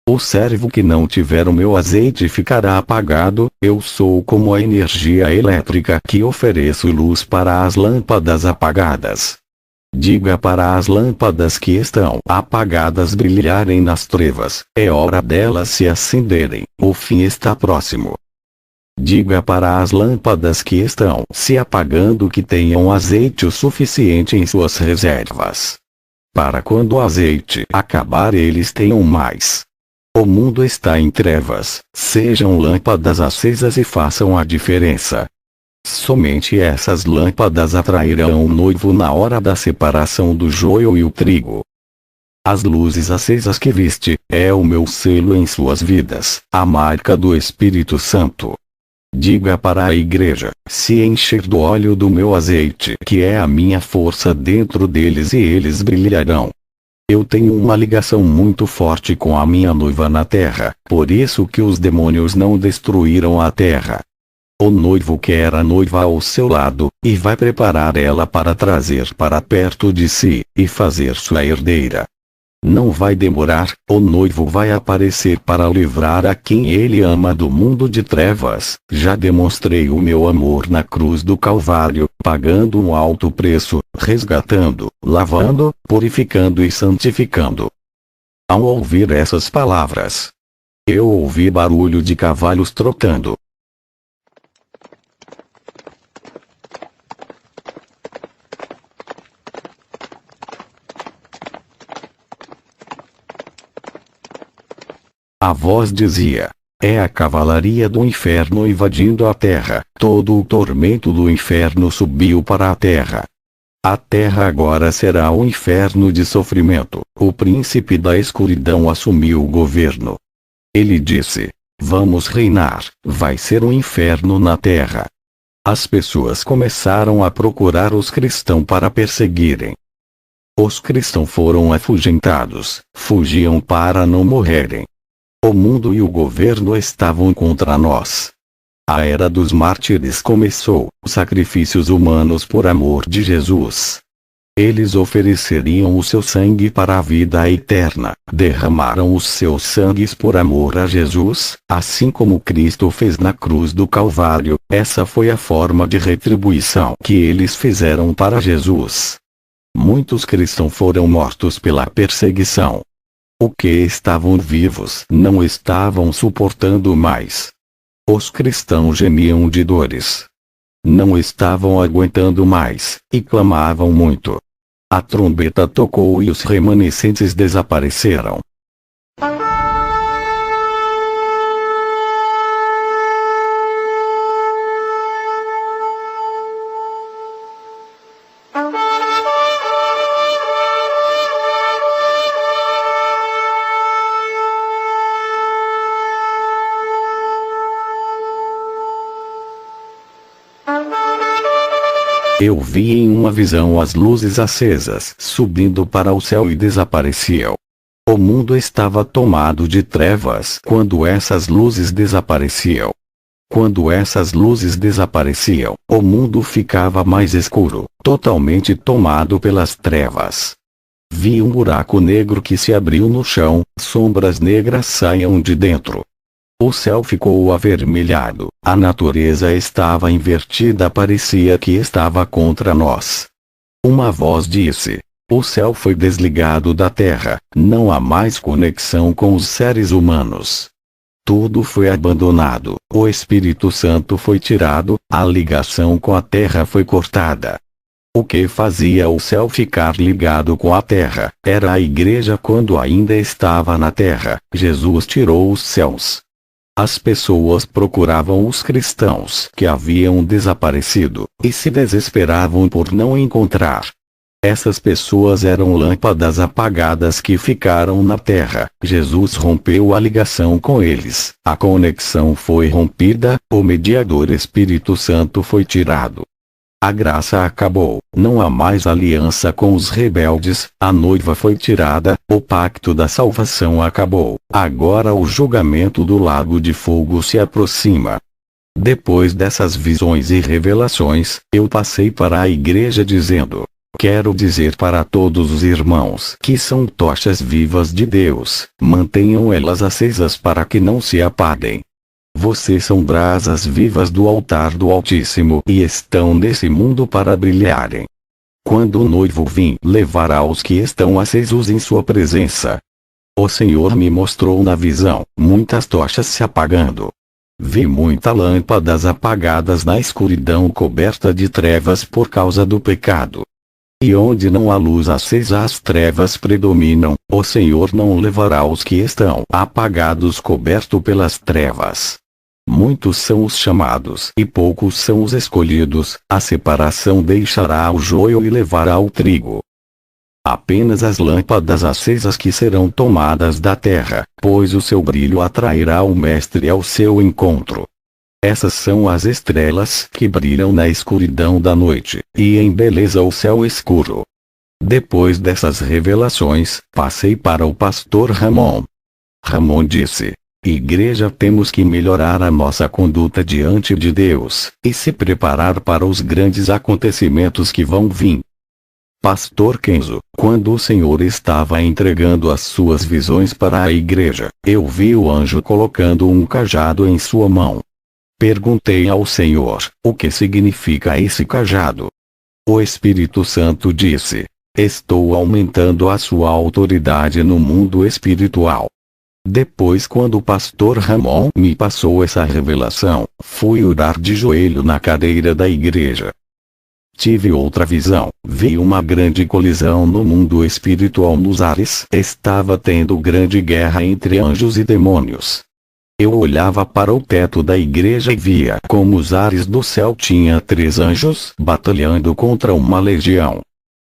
O servo que não tiver o meu azeite ficará apagado. Eu sou como a energia elétrica que ofereço luz para as lâmpadas apagadas. Diga para as lâmpadas que estão apagadas brilharem nas trevas, é hora delas se acenderem, o fim está próximo. Diga para as lâmpadas que estão se apagando que tenham azeite o suficiente em suas reservas. Para quando o azeite acabar eles tenham mais. O mundo está em trevas, sejam lâmpadas acesas e façam a diferença. Somente essas lâmpadas atrairão o noivo na hora da separação do joio e o trigo. As luzes acesas que viste, é o meu selo em suas vidas, a marca do Espírito Santo. Diga para a igreja, se encher do óleo do meu azeite, que é a minha força dentro deles e eles brilharão. Eu tenho uma ligação muito forte com a minha noiva na terra, por isso que os demônios não destruíram a terra. O noivo quer a noiva ao seu lado, e vai preparar ela para trazer para perto de si, e fazer sua herdeira. Não vai demorar, o noivo vai aparecer para livrar a quem ele ama do mundo de trevas. Já demonstrei o meu amor na cruz do Calvário, pagando um alto preço, resgatando, lavando, purificando e santificando. Ao ouvir essas palavras, eu ouvi barulho de cavalos trotando. A voz dizia: é a cavalaria do inferno invadindo a terra. Todo o tormento do inferno subiu para a terra. A terra agora será um inferno de sofrimento. O príncipe da escuridão assumiu o governo. Ele disse: vamos reinar, vai ser um inferno na terra. As pessoas começaram a procurar os cristãos para perseguirem. Os cristãos foram afugentados, fugiam para não morrerem. O mundo e o governo estavam contra nós. A era dos mártires começou, sacrifícios humanos por amor de Jesus. Eles ofereceriam o seu sangue para a vida eterna, derramaram os seus sangues por amor a Jesus, assim como Cristo fez na cruz do Calvário. Essa foi a forma de retribuição que eles fizeram para Jesus. Muitos cristãos foram mortos pela perseguição. Os que estavam vivos não estavam suportando mais. Os cristãos gemiam de dores. Não estavam aguentando mais, e clamavam muito. A trombeta tocou e os remanescentes desapareceram. Eu vi em uma visão as luzes acesas subindo para o céu e desapareciam. O mundo estava tomado de trevas quando essas luzes desapareciam. Quando essas luzes desapareciam, o mundo ficava mais escuro, totalmente tomado pelas trevas. Vi um buraco negro que se abriu no chão, sombras negras saíam de dentro. O céu ficou avermelhado, a natureza estava invertida, parecia que estava contra nós. Uma voz disse: o céu foi desligado da terra, não há mais conexão com os seres humanos. Tudo foi abandonado, o Espírito Santo foi tirado, a ligação com a terra foi cortada. O que fazia o céu ficar ligado com a terra era a igreja quando ainda estava na terra. Jesus tirou os céus. As pessoas procuravam os cristãos que haviam desaparecido, e se desesperavam por não encontrar. Essas pessoas eram lâmpadas apagadas que ficaram na terra. Jesus rompeu a ligação com eles. A conexão foi rompida, o mediador Espírito Santo foi tirado. A graça acabou, não há mais aliança com os rebeldes, a noiva foi tirada, o pacto da salvação acabou. Agora o julgamento do lago de fogo se aproxima. Depois dessas visões e revelações, eu passei para a igreja dizendo: quero dizer para todos os irmãos que são tochas vivas de Deus, mantenham elas acesas para que não se apaguem. Vocês são brasas vivas do altar do Altíssimo e estão nesse mundo para brilharem. Quando o noivo vir, levará os que estão acesos em sua presença. O Senhor me mostrou na visão muitas tochas se apagando. Vi muitas lâmpadas apagadas na escuridão coberta de trevas por causa do pecado. E onde não há luz acesa, as trevas predominam. O Senhor não levará os que estão apagados cobertos pelas trevas. Muitos são os chamados e poucos são os escolhidos. A separação deixará o joio e levará o trigo. Apenas as lâmpadas acesas que serão tomadas da terra, pois o seu brilho atrairá o Mestre ao seu encontro. Essas são as estrelas que brilham na escuridão da noite, e embelezam o céu escuro. Depois dessas revelações, passei para o pastor Ramon. Ramon disse: igreja, temos que melhorar a nossa conduta diante de Deus, e se preparar para os grandes acontecimentos que vão vir. Pastor Kenzo, quando o Senhor estava entregando as suas visões para a igreja, eu vi o anjo colocando um cajado em sua mão. Perguntei ao Senhor: o que significa esse cajado? O Espírito Santo disse: estou aumentando a sua autoridade no mundo espiritual. Depois, quando o pastor Ramon me passou essa revelação, fui orar de joelho na cadeira da igreja. Tive outra visão, vi uma grande colisão no mundo espiritual nos ares. Estava tendo grande guerra entre anjos e demônios. Eu olhava para o teto da igreja e via como os ares do céu tinha 3 anjos batalhando contra uma legião.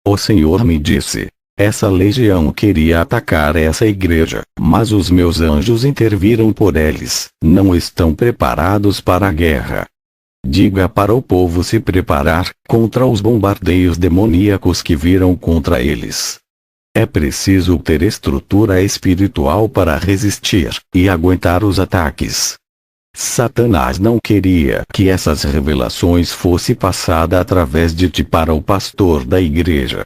O Senhor me disse: essa legião queria atacar essa igreja, mas os meus anjos interviram por eles. Não estão preparados para a guerra. Diga para o povo se preparar contra os bombardeios demoníacos que virão contra eles. É preciso ter estrutura espiritual para resistir e aguentar os ataques. Satanás não queria que essas revelações fossem passadas através de ti para o pastor da igreja.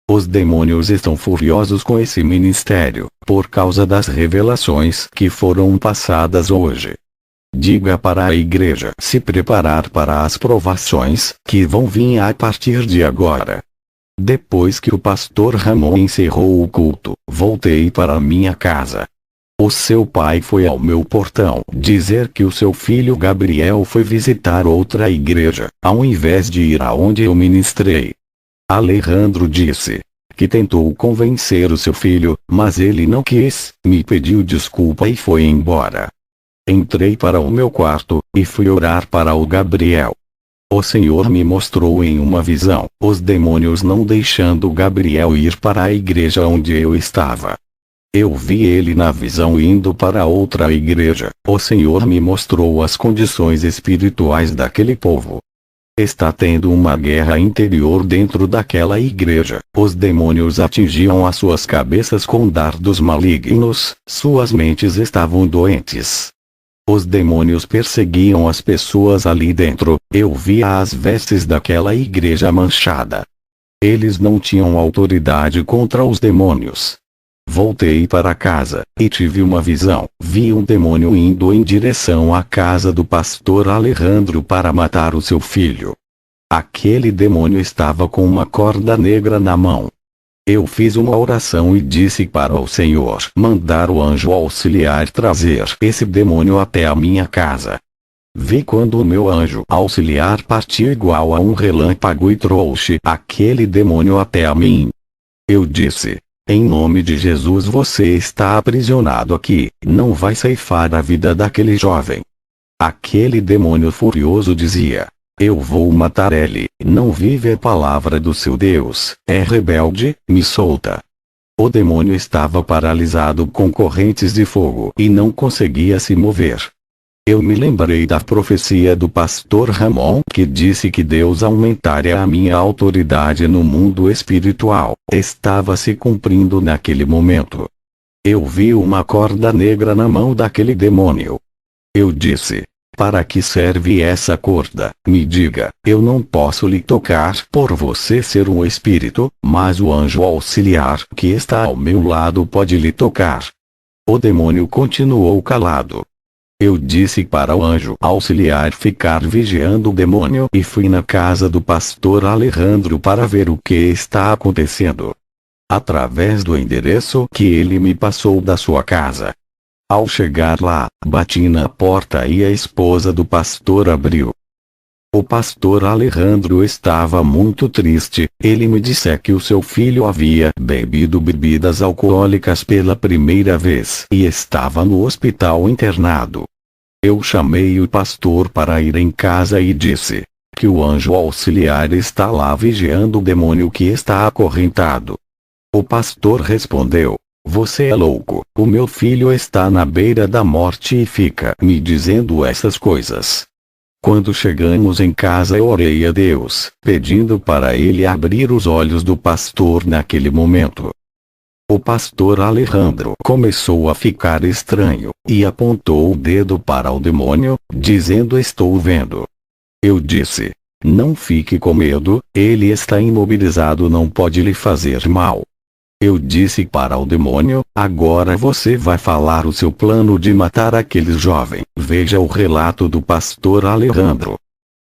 Os demônios estão furiosos com esse ministério, por causa das revelações que foram passadas hoje. Diga para a igreja se preparar para as provações que vão vir a partir de agora. Depois que o pastor Ramon encerrou o culto, voltei para minha casa. O seu pai foi ao meu portão dizer que o seu filho Gabriel foi visitar outra igreja, ao invés de ir aonde eu ministrei. Alejandro disse que tentou convencer o seu filho, mas ele não quis, me pediu desculpa e foi embora. Entrei para o meu quarto, e fui orar para o Gabriel. O Senhor me mostrou em uma visão, os demônios não deixando Gabriel ir para a igreja onde eu estava. Eu vi ele na visão indo para outra igreja. O Senhor me mostrou as condições espirituais daquele povo. Está tendo uma guerra interior dentro daquela igreja. Os demônios atingiam as suas cabeças com dardos malignos, suas mentes estavam doentes. Os demônios perseguiam as pessoas ali dentro. Eu via as vestes daquela igreja manchada. Eles não tinham autoridade contra os demônios. Voltei para casa, e tive uma visão. Vi um demônio indo em direção à casa do pastor Alejandro para matar o seu filho. Aquele demônio estava com uma corda negra na mão. Eu fiz uma oração e disse para o Senhor mandar o anjo auxiliar trazer esse demônio até a minha casa. Vi quando o meu anjo auxiliar partiu igual a um relâmpago e trouxe aquele demônio até a mim. Eu disse: em nome de Jesus, você está aprisionado aqui, não vai ceifar a vida daquele jovem. Aquele demônio furioso dizia: eu vou matar ele, não vive a palavra do seu Deus, é rebelde, me solta. O demônio estava paralisado com correntes de fogo e não conseguia se mover. Eu me lembrei da profecia do pastor Ramon que disse que Deus aumentaria a minha autoridade no mundo espiritual. Estava se cumprindo naquele momento. Eu vi uma corda negra na mão daquele demônio. Eu disse: para que serve essa corda? Me diga. Eu não posso lhe tocar por você ser um espírito, mas o anjo auxiliar que está ao meu lado pode lhe tocar. O demônio continuou calado. Eu disse para o anjo auxiliar ficar vigiando o demônio e fui na casa do pastor Alejandro para ver o que está acontecendo. Através do endereço que ele me passou da sua casa. Ao chegar lá, bati na porta e a esposa do pastor abriu. O pastor Alejandro estava muito triste. Ele me disse que o seu filho havia bebido bebidas alcoólicas pela primeira vez e estava no hospital internado. Eu chamei o pastor para ir em casa e disse que o anjo auxiliar está lá vigiando o demônio que está acorrentado. O pastor respondeu: você é louco, o meu filho está na beira da morte e fica me dizendo essas coisas. Quando chegamos em casa, eu orei a Deus, pedindo para ele abrir os olhos do pastor naquele momento. O pastor Alejandro começou a ficar estranho, e apontou o dedo para o demônio, dizendo: estou vendo. Eu disse: não fique com medo, ele está imobilizado, não pode lhe fazer mal. Eu disse para o demônio: agora você vai falar o seu plano de matar aquele jovem. Veja o relato do pastor Alejandro.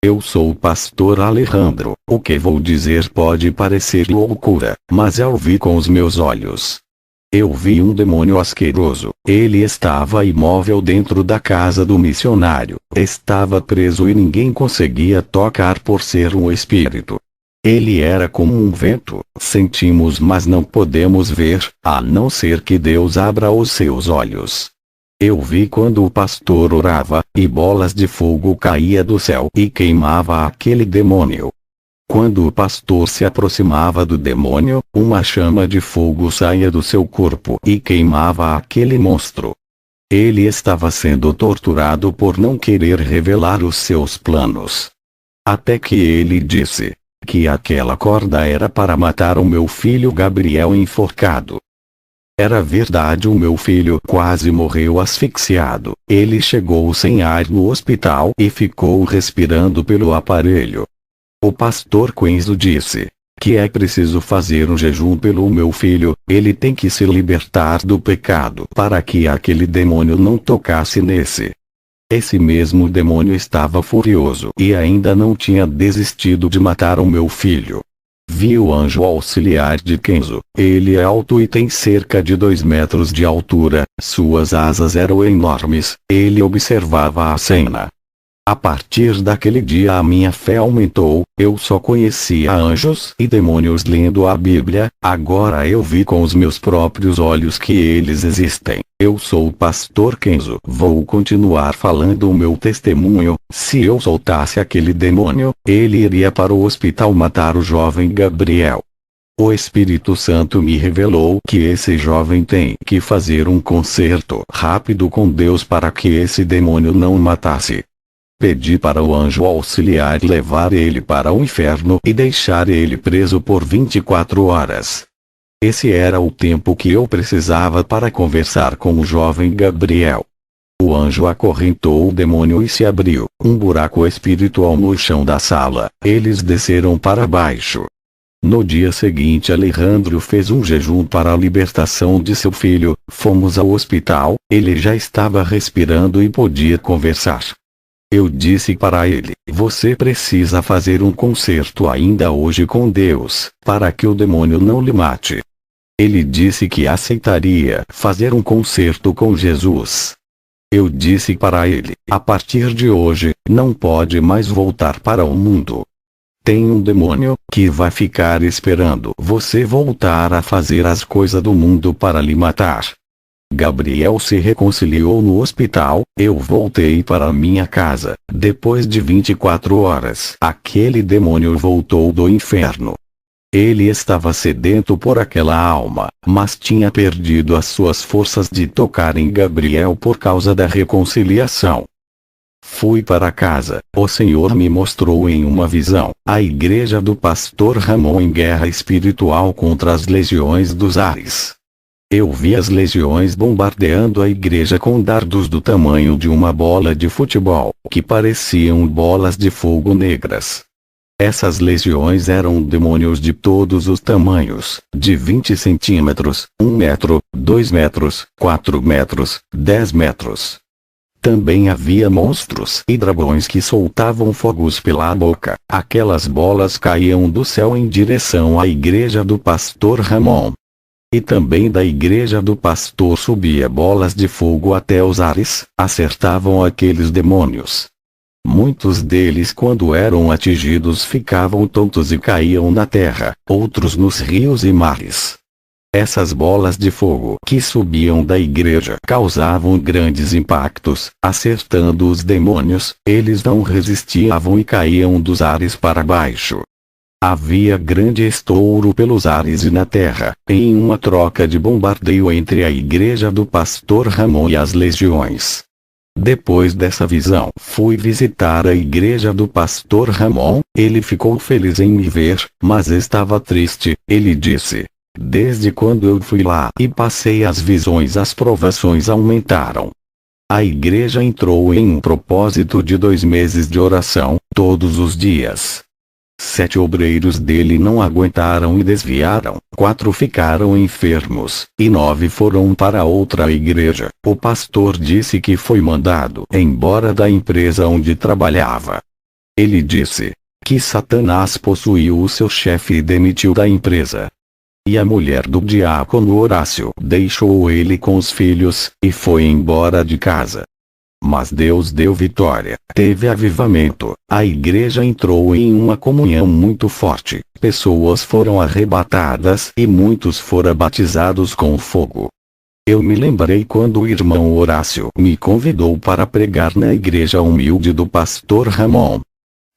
Eu sou o pastor Alejandro. O que vou dizer pode parecer loucura, mas eu vi com os meus olhos. Eu vi um demônio asqueroso. Ele estava imóvel dentro da casa do missionário. Estava preso e ninguém conseguia tocar por ser um espírito. Ele era como um vento, sentimos mas não podemos ver, a não ser que Deus abra os seus olhos. Eu vi quando o pastor orava, e bolas de fogo caía do céu e queimava aquele demônio. Quando o pastor se aproximava do demônio, uma chama de fogo saía do seu corpo e queimava aquele monstro. Ele estava sendo torturado por não querer revelar os seus planos. Até que ele disse que aquela corda era para matar o meu filho Gabriel enforcado. Era verdade, o meu filho quase morreu asfixiado. Ele chegou sem ar no hospital e ficou respirando pelo aparelho. O pastor Quenzo disse que é preciso fazer um jejum pelo meu filho, ele tem que se libertar do pecado para que aquele demônio não tocasse nesse. Esse mesmo demônio estava furioso e ainda não tinha desistido de matar o meu filho. Vi o anjo auxiliar de Kenzo. Ele é alto e tem cerca de 2 metros de altura, suas asas eram enormes. Ele observava a cena. A partir daquele dia a minha fé aumentou. Eu só conhecia anjos e demônios lendo a Bíblia, agora eu vi com os meus próprios olhos que eles existem. Eu sou o pastor Kenzo. Vou continuar falando o meu testemunho. Se eu soltasse aquele demônio, ele iria para o hospital matar o jovem Gabriel. O Espírito Santo me revelou que esse jovem tem que fazer um concerto rápido com Deus para que esse demônio não o matasse. Pedi para o anjo auxiliar levar ele para o inferno e deixar ele preso por 24 horas. Esse era o tempo que eu precisava para conversar com o jovem Gabriel. O anjo acorrentou o demônio e se abriu um buraco espiritual no chão da sala. Eles desceram para baixo. No dia seguinte Alejandro fez um jejum para a libertação de seu filho. Fomos ao hospital, ele já estava respirando e podia conversar. Eu disse para ele, você precisa fazer um concerto ainda hoje com Deus, para que o demônio não lhe mate. Ele disse que aceitaria fazer um concerto com Jesus. Eu disse para ele, a partir de hoje, não pode mais voltar para o mundo. Tem um demônio que vai ficar esperando você voltar a fazer as coisas do mundo para lhe matar. Gabriel se reconciliou no hospital, eu voltei para minha casa. Depois de 24 horas, aquele demônio voltou do inferno. Ele estava sedento por aquela alma, mas tinha perdido as suas forças de tocar em Gabriel por causa da reconciliação. Fui para casa, o Senhor me mostrou em uma visão, a igreja do pastor Ramon em guerra espiritual contra as legiões dos ares. Eu vi as legiões bombardeando a igreja com dardos do tamanho de uma bola de futebol, que pareciam bolas de fogo negras. Essas legiões eram demônios de todos os tamanhos, de 20 centímetros, 1 metro, 2 metros, 4 metros, 10 metros. Também havia monstros e dragões que soltavam fogos pela boca. Aquelas bolas caíam do céu em direção à igreja do pastor Ramon. E também da igreja do pastor subia bolas de fogo até os ares, acertavam aqueles demônios. Muitos deles, quando eram atingidos, ficavam tontos e caíam na terra, outros nos rios e mares. Essas bolas de fogo que subiam da igreja causavam grandes impactos, acertando os demônios, eles não resistiam e caíam dos ares para baixo. Havia grande estouro pelos ares e na terra, em uma troca de bombardeio entre a igreja do pastor Ramon e as legiões. Depois dessa visão, fui visitar a igreja do pastor Ramon. Ele ficou feliz em me ver, mas estava triste. Ele disse: desde quando eu fui lá e passei as visões, as provações aumentaram. A igreja entrou em um propósito de 2 meses de oração, todos os dias. 7 obreiros dele não aguentaram e desviaram, 4 ficaram enfermos, e 9 foram para outra igreja. O pastor disse que foi mandado embora da empresa onde trabalhava. Ele disse que Satanás possuiu o seu chefe e demitiu da empresa. E a mulher do diácono Horácio deixou ele com os filhos, e foi embora de casa. Mas Deus deu vitória, teve avivamento, a igreja entrou em uma comunhão muito forte, pessoas foram arrebatadas e muitos foram batizados com fogo. Eu me lembrei quando o irmão Horácio me convidou para pregar na igreja humilde do pastor Ramon.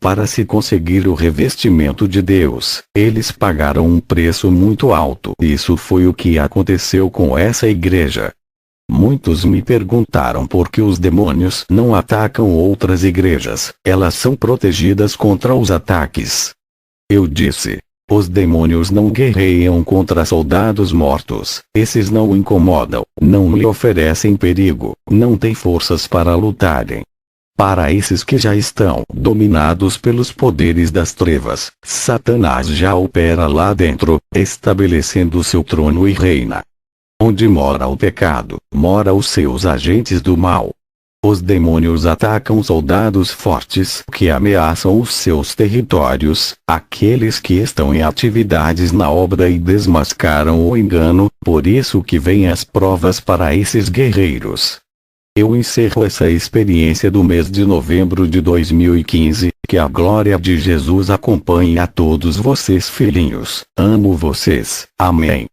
Para se conseguir o revestimento de Deus, eles pagaram um preço muito alto. Isso foi o que aconteceu com essa igreja. Muitos me perguntaram por que os demônios não atacam outras igrejas. Elas são protegidas contra os ataques. Eu disse: os demônios não guerreiam contra soldados mortos. Esses não o incomodam, não lhe oferecem perigo, não têm forças para lutarem. Para esses que já estão dominados pelos poderes das trevas, Satanás já opera lá dentro, estabelecendo seu trono e reina. Onde mora o pecado, mora os seus agentes do mal. Os demônios atacam soldados fortes que ameaçam os seus territórios, aqueles que estão em atividades na obra e desmascaram o engano, por isso que vêm as provas para esses guerreiros. Eu encerro essa experiência do mês de novembro de 2015, que a glória de Jesus acompanhe a todos vocês, filhinhos. Amo vocês. Amém.